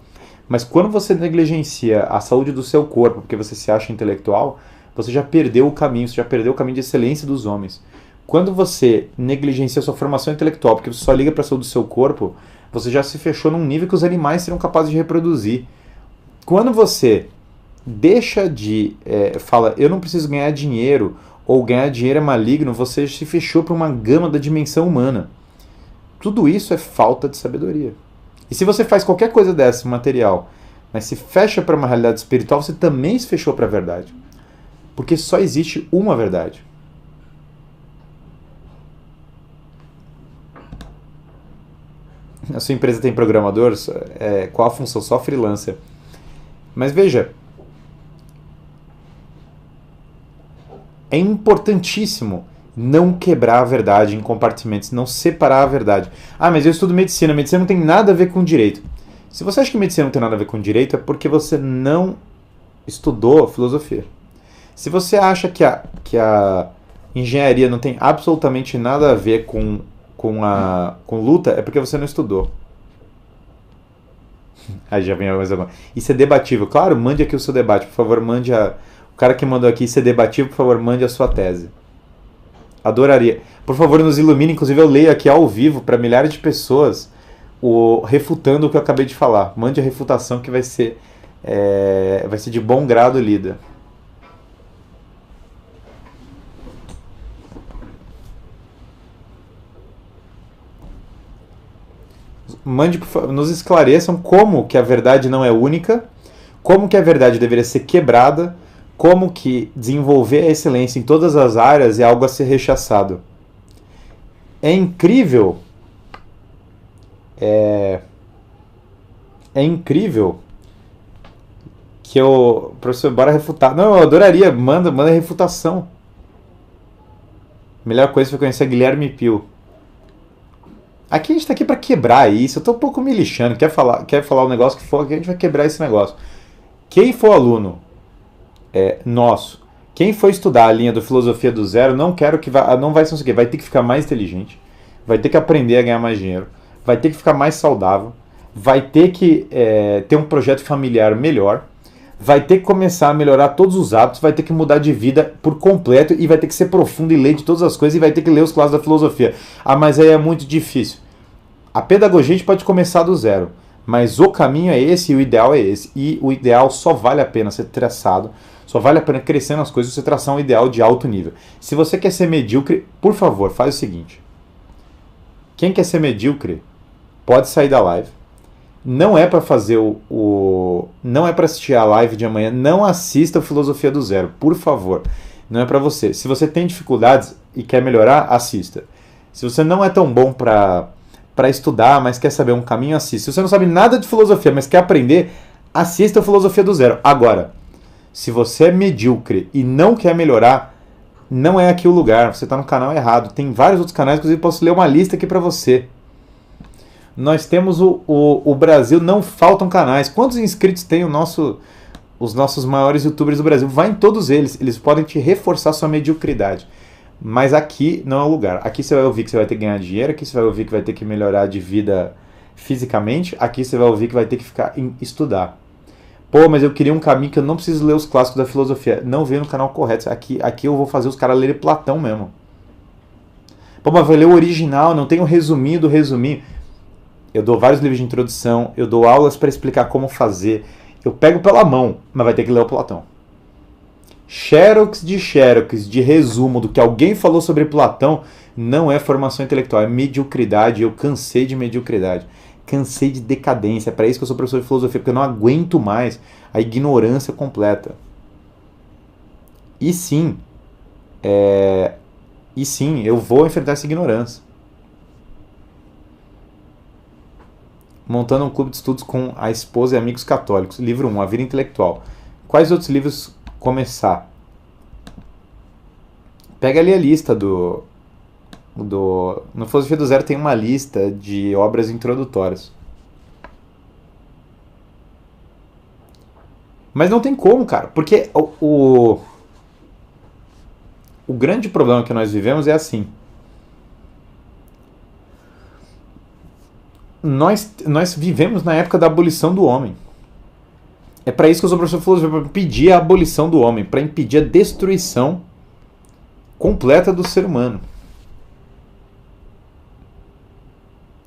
Mas quando você negligencia a saúde do seu corpo porque você se acha intelectual, você já perdeu o caminho, você já perdeu o caminho de excelência dos homens. Quando você negligencia sua formação intelectual, porque você só liga para a saúde do seu corpo, você já se fechou num nível que os animais seriam capazes de reproduzir. Quando você deixa de... fala, eu não preciso ganhar dinheiro, ou ganhar dinheiro é maligno, você se fechou para uma gama da dimensão humana. Tudo isso é falta de sabedoria. E se você faz qualquer coisa dessa, material, mas se fecha para uma realidade espiritual, você também se fechou para a verdade. Porque só existe uma verdade. A sua empresa tem programador? Qual a função? Só freelancer. Mas veja, é importantíssimo não quebrar a verdade em compartimentos, não separar a verdade. Ah, mas eu estudo medicina. Medicina não tem nada a ver com direito. Se você acha que medicina não tem nada a ver com direito, é porque você não estudou filosofia. Se você acha que a engenharia não tem absolutamente nada a ver com luta, é porque você não estudou. Aí já vem mais alguma. Isso é debatível. Claro, mande aqui o seu debate. Por favor, mande o cara que mandou aqui, isso é debatível, por favor, mande a sua tese. Adoraria. Por favor, nos ilumine. Inclusive, eu leio aqui ao vivo para milhares de pessoas refutando o que eu acabei de falar. Mande a refutação que vai ser de bom grado lida. Nos esclareçam como que a verdade não é única, como que a verdade deveria ser quebrada, como que desenvolver a excelência em todas as áreas é algo a ser rechaçado. É incrível. É incrível que professor, bora refutar. Não, eu adoraria, manda a refutação. Melhor coisa foi conhecer Guilherme Pio. Aqui a gente tá aqui para quebrar isso. Eu tô um pouco me lixando. Quer falar um negócio que for, que a gente vai quebrar esse negócio. Quem for aluno nosso, quem for estudar a linha do Filosofia do Zero, não vai ser o quê? Vai ter que ficar mais inteligente, vai ter que aprender a ganhar mais dinheiro, vai ter que ficar mais saudável, vai ter que ter um projeto familiar melhor, vai ter que começar a melhorar todos os hábitos, vai ter que mudar de vida por completo e vai ter que ser profundo e ler de todas as coisas e vai ter que ler os clássicos da filosofia. Ah, mas aí é muito difícil. A pedagogia a gente pode começar do zero, mas o caminho é esse e o ideal é esse. E o ideal só vale a pena ser traçado, só vale a pena crescer nas coisas você traçar um ideal de alto nível. Se você quer ser medíocre, por favor, faz o seguinte. Quem quer ser medíocre pode sair da live. Não é para fazer não é para assistir a live de amanhã. Não assista o Filosofia do Zero, por favor. Não é para você. Se você tem dificuldades e quer melhorar, assista. Se você não é tão bom para estudar, mas quer saber um caminho, assista. Se você não sabe nada de filosofia, mas quer aprender, assista a Filosofia do Zero. Agora, se você é medíocre e não quer melhorar, não é aqui o lugar. Você está no canal errado. Tem vários outros canais, inclusive posso ler uma lista aqui para você. Nós temos o Brasil, não faltam canais. Quantos inscritos tem os nossos maiores youtubers do Brasil? Vai em todos eles. Eles podem te reforçar sua mediocridade. Mas aqui não é o lugar. Aqui você vai ouvir que você vai ter que ganhar dinheiro. Aqui você vai ouvir que vai ter que melhorar de vida fisicamente. Aqui você vai ouvir que vai ter que estudar. Pô, mas eu queria um caminho que eu não preciso ler os clássicos da filosofia. Não veio no canal correto. Aqui eu vou fazer os caras lerem Platão mesmo. Pô, mas vai ler o original, não tem o resuminho do resuminho. Eu dou vários livros de introdução, eu dou aulas para explicar como fazer. Eu pego pela mão, mas vai ter que ler o Platão. Xerox de resumo do que alguém falou sobre Platão não é formação intelectual, é mediocridade. Eu cansei de mediocridade. Cansei de decadência. É para isso que eu sou professor de filosofia, porque eu não aguento mais a ignorância completa. E sim, eu vou enfrentar essa ignorância. Montando um clube de estudos com a esposa e amigos católicos. Livro 1, A Vida Intelectual. Quais outros livros começar? Pega ali a lista no Filosofia do Zero tem uma lista de obras introdutórias. Mas não tem como, cara. Porque o grande problema que nós vivemos é assim. Nós vivemos na época da abolição do homem. É para isso que eu sou professor de filosofia, para impedir a abolição do homem, para impedir a destruição completa do ser humano.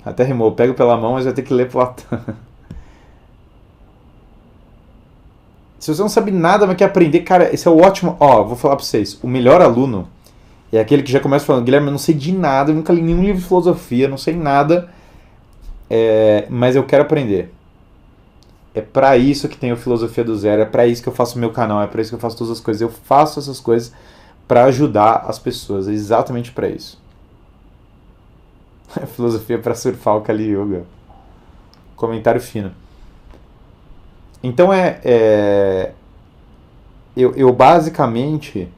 Até rimou, pego pela mão, mas vai ter que ler Platão. Se você não sabe nada, mas quer aprender, cara, esse é o ótimo. Ó, vou falar pra vocês, o melhor aluno é aquele que já começa falando, Guilherme, eu não sei de nada, eu nunca li nenhum livro de filosofia, não sei nada, mas eu quero aprender. É pra isso que tem o Filosofia do Zero, é pra isso que eu faço o meu canal, é pra isso que eu faço todas as coisas. Eu faço essas coisas pra ajudar as pessoas, é exatamente pra isso. Filosofia pra surfar o Kali Yuga. Comentário fino. Então eu basicamente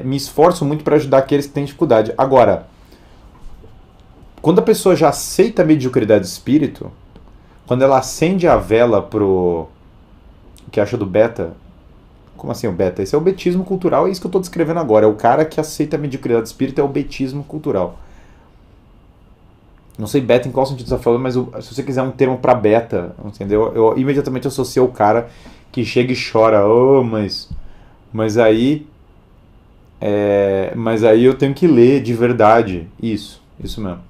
me esforço muito para ajudar aqueles que têm dificuldade. Agora, quando a pessoa já aceita a mediocridade de espírito, quando ela acende a vela pro o que acha do beta, como assim o beta? Esse é o betismo cultural, é isso que eu estou descrevendo agora. É o cara que aceita a mediocridade de espírito, é o betismo cultural. Não sei beta em qual sentido você está falando, mas se você quiser um termo para beta, entendeu? Eu imediatamente associo o cara que chega e chora, oh, mas aí mas aí eu tenho que ler de verdade. Isso mesmo.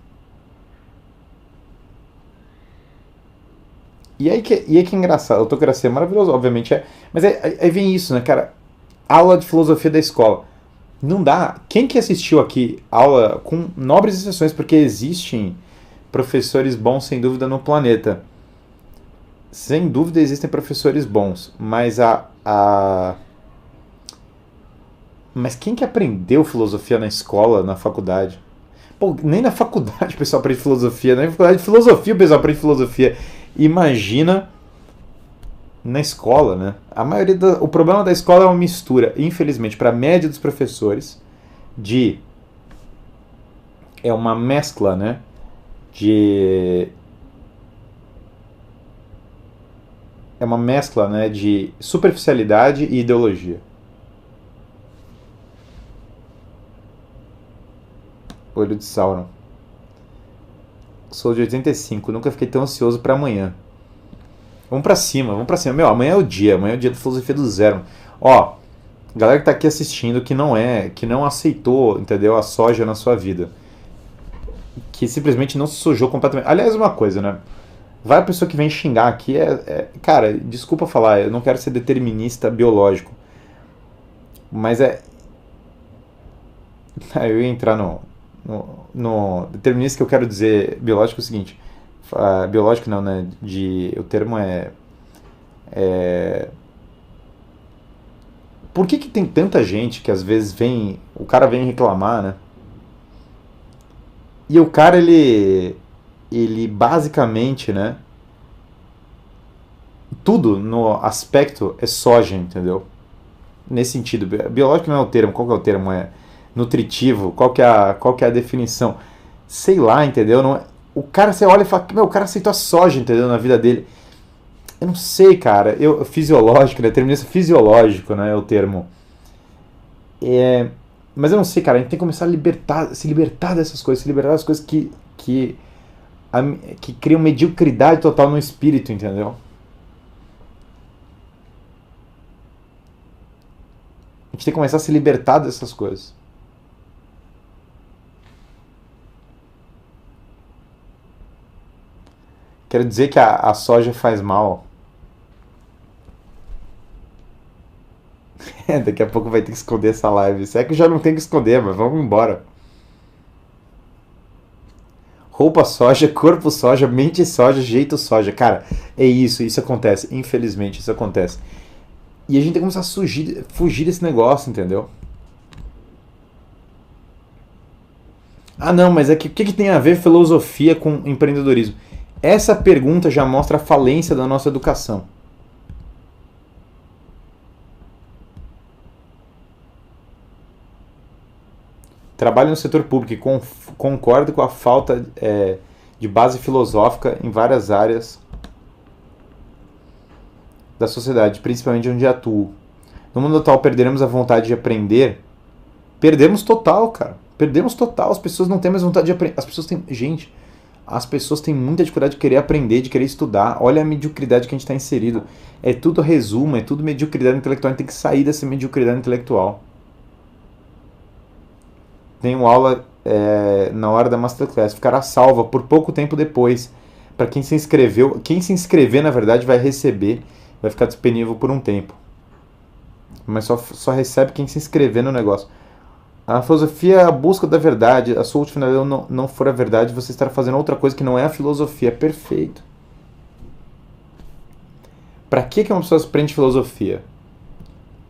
E aí que é engraçado, a autocracia é maravilhosa, obviamente mas aí vem isso, né, cara? Aula de filosofia da escola. Não dá. Quem que assistiu aqui aula com nobres exceções, porque existem professores bons sem dúvida no planeta. Sem dúvida existem professores bons, mas quem que aprendeu filosofia na escola, na faculdade? Pô, nem na faculdade o pessoal aprende filosofia, nem na faculdade de filosofia o pessoal aprende filosofia. Imagina na escola, né? O problema da escola é uma mistura, infelizmente, para a média dos professores, é uma mescla, né? É uma mescla, né, de superficialidade e ideologia. Olho de Sauron. Sou de 85, nunca fiquei tão ansioso para amanhã. Vamos pra cima, vamos pra cima. Meu, amanhã é o dia da filosofia do zero. Ó, galera que tá aqui assistindo que não aceitou, entendeu, a soja na sua vida. Que simplesmente não se sujou completamente. Aliás, uma coisa, né? Vai a pessoa que vem xingar aqui, cara, desculpa falar, eu não quero ser determinista biológico. Mas eu ia entrar no determinista que eu quero dizer biológico é o seguinte. Biológico não, né? O termo é. Por que tem tanta gente que às vezes o cara vem reclamar, né? E o cara, ele basicamente, né? Tudo no aspecto é soja, entendeu? Nesse sentido. Biológico não é o termo, qual que é o termo? É nutritivo, qual que é a definição? Sei lá, entendeu? Não, o cara, você olha e fala, meu, o cara aceitou a soja, entendeu? Na vida dele. Eu não sei, cara. Fisiológico, né? Determinismo fisiológico, né? É o termo. Mas eu não sei, cara. A gente tem que começar a se libertar dessas coisas. Se libertar das coisas que criam mediocridade total no espírito, entendeu? A gente tem que começar a se libertar dessas coisas. Quero dizer que a soja faz mal. Daqui a pouco vai ter que esconder essa live. Se é que já não tem que esconder, mas vamos embora. Roupa soja, corpo soja, mente soja, jeito soja. Cara, isso acontece. Infelizmente, isso acontece. E a gente tem que começar a fugir desse negócio, entendeu? Ah, não, mas o que tem a ver filosofia com empreendedorismo? Essa pergunta já mostra a falência da nossa educação. Trabalho no setor público e concordo com a falta de base filosófica em várias áreas da sociedade, principalmente onde atuo. No mundo atual, perderemos a vontade de aprender. Perdemos total, cara. Perdemos total. As pessoas não têm mais vontade de aprender. As pessoas têm muita dificuldade de querer aprender, de querer estudar. Olha a mediocridade que a gente está inserido. É tudo resumo, é tudo mediocridade intelectual. A gente tem que sair dessa mediocridade intelectual. Tenho aula na hora da Masterclass. Ficará salva por pouco tempo depois. Para quem se inscreveu. Quem se inscrever, na verdade, vai receber. Vai ficar disponível por um tempo. Mas só recebe quem se inscrever no negócio. A filosofia é a busca da verdade. A sua última finalidade não for a verdade, você estará fazendo outra coisa que não é a filosofia. Perfeito. Para que uma pessoa aprende filosofia?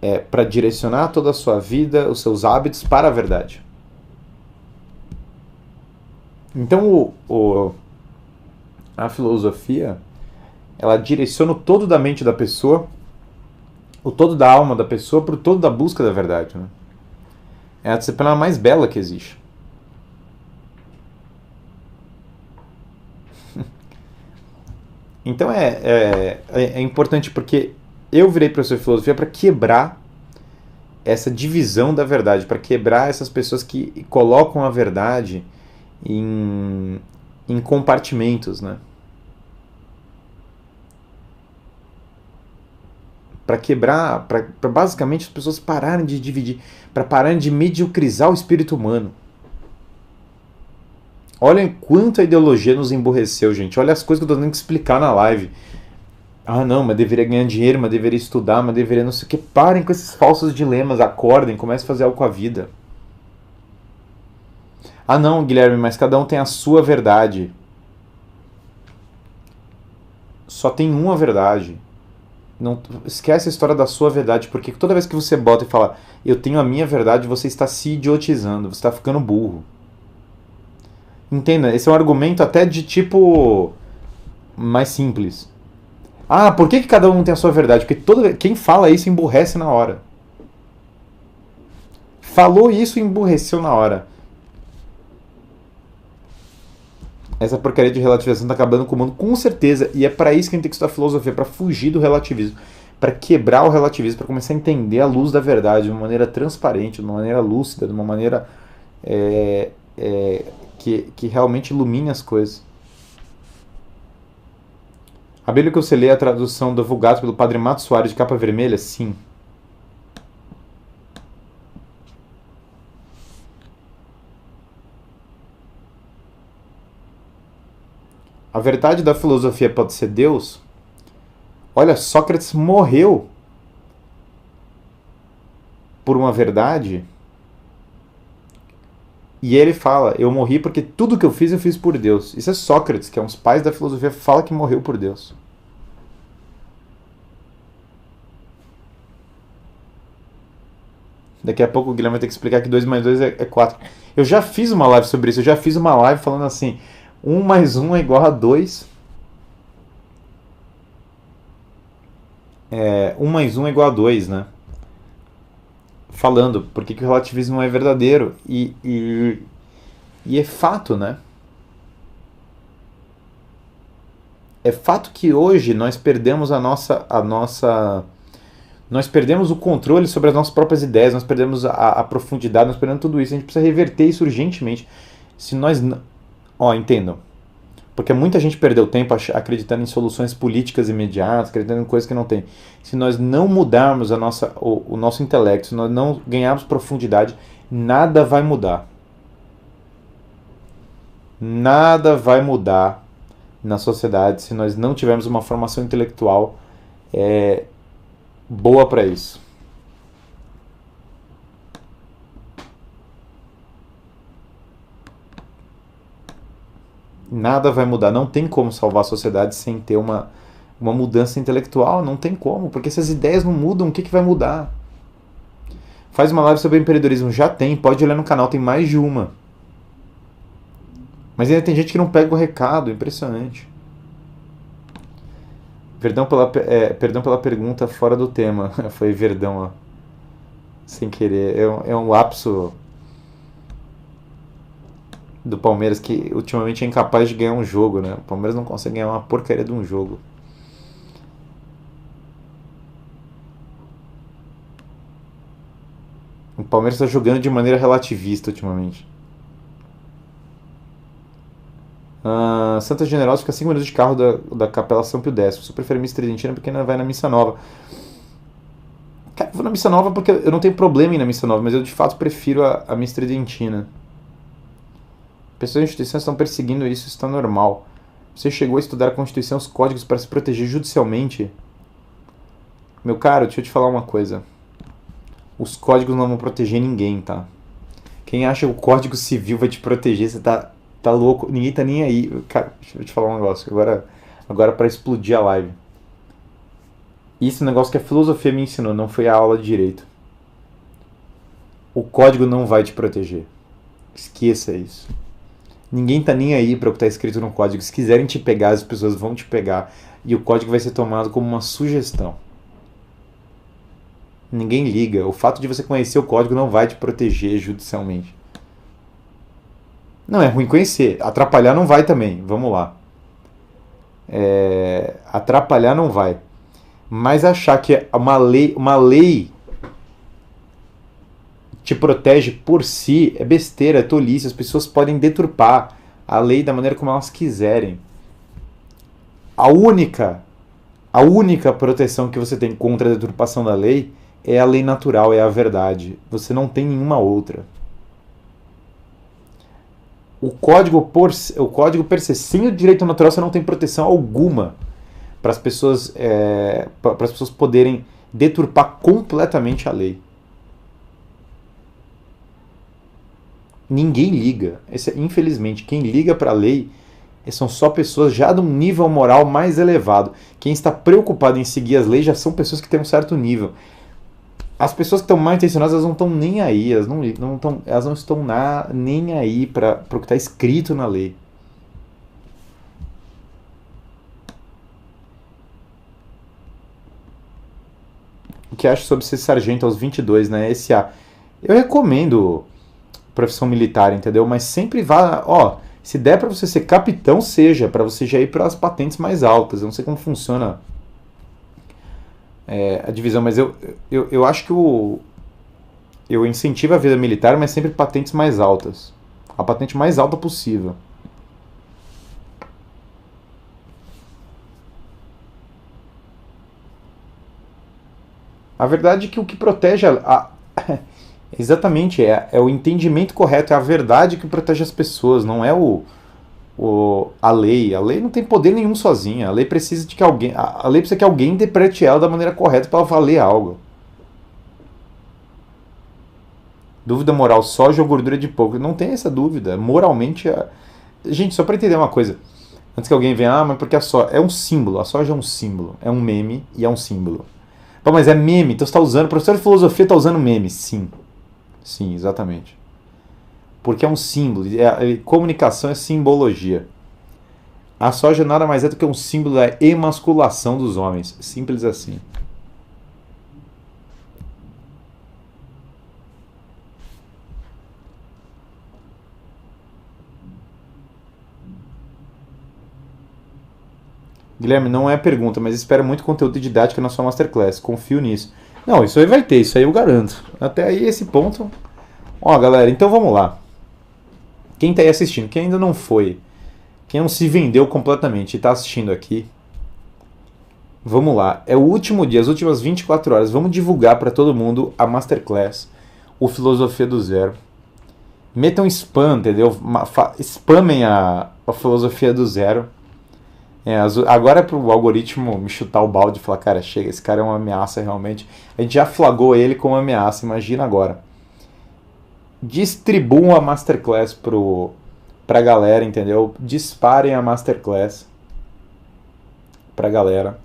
É para direcionar toda a sua vida, os seus hábitos para a verdade. Então a filosofia, ela direciona o todo da mente da pessoa, o todo da alma da pessoa para o todo da busca da verdade. Né? É a disciplina mais bela que existe. Então é importante porque eu virei professor de filosofia para quebrar essa divisão da verdade, para quebrar essas pessoas que colocam a verdade em compartimentos, né? Para quebrar, para basicamente as pessoas pararem de dividir, para pararem de mediocrizar o espírito humano. Olhem quanto a ideologia nos emborreceu, gente. Olha as coisas que eu tô tendo que explicar na live. Ah, não, mas deveria ganhar dinheiro, mas deveria estudar, mas deveria não sei o que. Parem com esses falsos dilemas, acordem, comecem a fazer algo com a vida. Ah, não, Guilherme, mas cada um tem a sua verdade. Só tem uma verdade. Não, esquece a história da sua verdade, porque toda vez que você bota e fala eu tenho a minha verdade, você está se idiotizando, você está ficando burro. Entenda, esse é um argumento até de tipo mais simples. Ah, por que cada um tem a sua verdade? Porque quem fala isso emburrece na hora. Falou isso e emburreceu na hora. Essa porcaria de relativização tá acabando com o mundo, com certeza. E é para isso que a gente tem que estudar filosofia, para fugir do relativismo, para quebrar o relativismo, para começar a entender a luz da verdade de uma maneira transparente, de uma maneira lúcida, de uma maneira que realmente ilumine as coisas. A Bíblia que você lê é a tradução do Vulgata pelo Padre Mato Soares de capa vermelha? Sim. A verdade da filosofia pode ser Deus? Olha, Sócrates morreu por uma verdade. E ele fala, eu morri porque tudo que eu fiz por Deus. Isso é Sócrates, que é um dos pais da filosofia, fala que morreu por Deus. Daqui a pouco o Guilherme vai ter que explicar que 2 mais 2 é 4. Eu já fiz uma live sobre isso, eu já fiz uma live falando assim, 1 mais 1 é igual a 2. 1 mais 1 é igual a 2, né? Falando porque que o relativismo não é verdadeiro. E é fato, né? É fato que hoje nós perdemos nós perdemos o controle sobre as nossas próprias ideias, nós perdemos a profundidade, nós perdemos tudo isso. A gente precisa reverter isso urgentemente. Se nós... entendam. Porque muita gente perdeu tempo acreditando em soluções políticas imediatas, acreditando em coisas que não tem. Se nós não mudarmos o nosso intelecto, se nós não ganharmos profundidade, nada vai mudar. Nada vai mudar na sociedade se nós não tivermos uma formação intelectual boa para isso. Nada vai mudar. Não tem como salvar a sociedade sem ter uma mudança intelectual. Não tem como. Porque se as ideias não mudam, o que vai mudar? Faz uma live sobre empreendedorismo. Já tem. Pode olhar no canal. Tem mais de uma. Mas ainda tem gente que não pega o recado. Impressionante. Perdão pela pergunta fora do tema. Foi Verdão, ó. Sem querer. É um lapso do Palmeiras que ultimamente é incapaz de ganhar um jogo, né? O Palmeiras não consegue ganhar uma porcaria de um jogo. O Palmeiras está jogando de maneira relativista ultimamente. Santa Generosa fica 5 minutos de carro da Capela São Pio X. Você prefere missa tridentina porque não vai na missa nova. Cara, eu vou na missa nova porque eu não tenho problema em ir na missa nova, mas eu de fato prefiro a missa tridentina. Pessoas e instituições estão perseguindo isso, isso está normal. Você chegou a estudar a Constituição, os códigos para se proteger judicialmente? Meu caro, deixa eu te falar uma coisa. Os códigos não vão proteger ninguém, tá? Quem acha que o Código Civil vai te proteger, você tá louco. Ninguém tá nem aí. Cara, deixa eu te falar um negócio. Agora para explodir a live. Isso é um negócio que a filosofia me ensinou, não foi a aula de direito. O código não vai te proteger. Esqueça isso. Ninguém tá nem aí para o que tá escrito no código. Se quiserem te pegar, as pessoas vão te pegar. E o código vai ser tomado como uma sugestão. Ninguém liga. O fato de você conhecer o código não vai te proteger judicialmente. Não é ruim conhecer. Atrapalhar não vai também. Vamos lá. Atrapalhar não vai. Mas achar que uma lei te protege por si é besteira, é tolice. As pessoas podem deturpar a lei da maneira como elas quiserem. A única proteção que você tem contra a deturpação da lei é a lei natural, é a verdade. Você não tem nenhuma outra. O código per se, sem o direito natural, você não tem proteção alguma para as pessoas poderem deturpar completamente a lei. Ninguém liga. Infelizmente, quem liga para a lei são só pessoas já de um nível moral mais elevado. Quem está preocupado em seguir as leis já são pessoas que têm um certo nível. As pessoas que estão mal intencionadas, elas não estão nem aí, elas não estão nem aí para o que está escrito na lei. O que acho sobre ser sargento aos 22, né? SA. Eu recomendo profissão militar, entendeu? Mas sempre vá, se der para você ser capitão, seja, para você já ir para as patentes mais altas. Eu não sei como funciona a divisão, mas eu acho que eu incentivo a vida militar, mas sempre patentes mais altas. A patente mais alta possível. A verdade é que o que protege exatamente, é o entendimento correto, é a verdade que protege as pessoas, não é a lei. A lei não tem poder nenhum sozinha. A lei precisa de que alguém, a lei precisa que alguém interprete ela da maneira correta para ela valer algo. Dúvida moral, soja ou gordura de porco? Não tem essa dúvida. Moralmente, gente, só para entender uma coisa, antes que alguém venha, mas porque a soja é um símbolo, a soja é um símbolo, é um meme e é um símbolo. Pô, mas é meme, então você está usando, o professor de filosofia está usando meme, sim. Sim, exatamente. Porque é um símbolo, comunicação é simbologia. A soja nada mais é do que um símbolo da emasculação dos homens. Simples assim. Guilherme, não é pergunta, mas espero muito conteúdo didático na sua Masterclass. Confio nisso. Não, isso aí vai ter, isso aí eu garanto. Até aí, esse ponto. Galera, então vamos lá. Quem tá aí assistindo, quem ainda não foi, quem não se vendeu completamente e tá assistindo aqui, vamos lá. É o último dia, as últimas 24 horas. Vamos divulgar para todo mundo a Masterclass, o Filosofia do Zero. Metam spam, entendeu? Spamem a Filosofia do Zero. Agora é pro algoritmo me chutar o balde e falar, cara, chega, esse cara é uma ameaça realmente. A gente já flagrou ele como ameaça, imagina agora. Distribuam a Masterclass pra galera, entendeu? Disparem a Masterclass pra galera.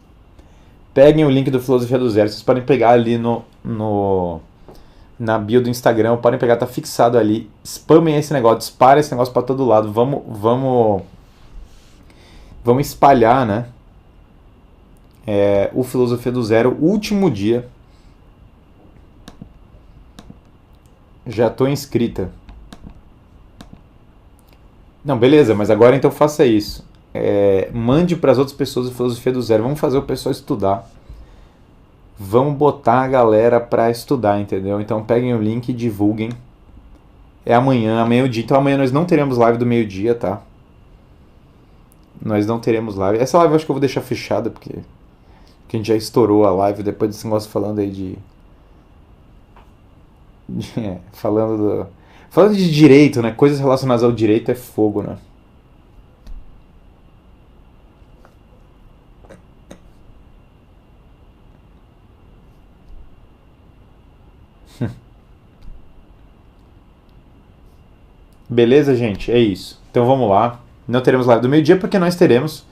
Peguem o link do Filosofia do Zero, vocês podem pegar ali na bio do Instagram, podem pegar, tá fixado ali. Spamem esse negócio, disparem esse negócio pra todo lado. Vamos espalhar, né? O Filosofia do Zero, último dia. Já estou inscrita. Não, beleza, mas agora então faça isso. Mande para as outras pessoas a Filosofia do Zero. Vamos fazer o pessoal estudar. Vamos botar a galera para estudar, entendeu? Então peguem o link e divulguem. É amanhã, meio-dia. Então amanhã nós não teremos live do meio-dia, tá? Nós não teremos live. Essa live eu acho que eu vou deixar fechada, porque a gente já estourou a live depois desse negócio falando aí falando do... Falando de direito, né? Coisas relacionadas ao direito é fogo, né? Beleza, gente? É isso. Então vamos lá. Não teremos live do meio-dia porque nós teremos.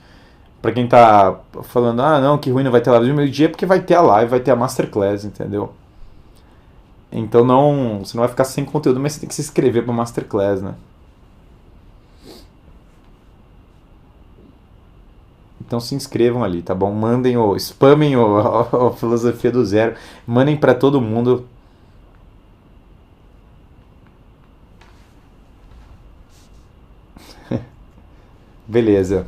Pra quem tá falando, ah, não, que ruim, não vai ter live do meio-dia, porque vai ter a live, vai ter a Masterclass, entendeu? Então não, você não vai ficar sem conteúdo, mas você tem que se inscrever pra Masterclass, né? Então se inscrevam ali, tá bom? Mandem o, spamem a filosofia do zero, mandem pra todo mundo. Beleza.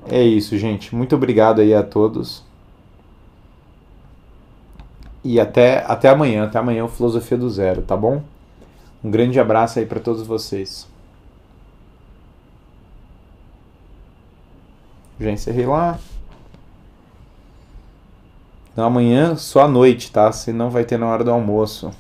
É isso, gente. Muito obrigado aí a todos. E até amanhã. Até amanhã o Filosofia do Zero, tá bom? Um grande abraço aí pra todos vocês. Já encerrei lá. Então amanhã só à noite, tá? Senão vai ter na hora do almoço.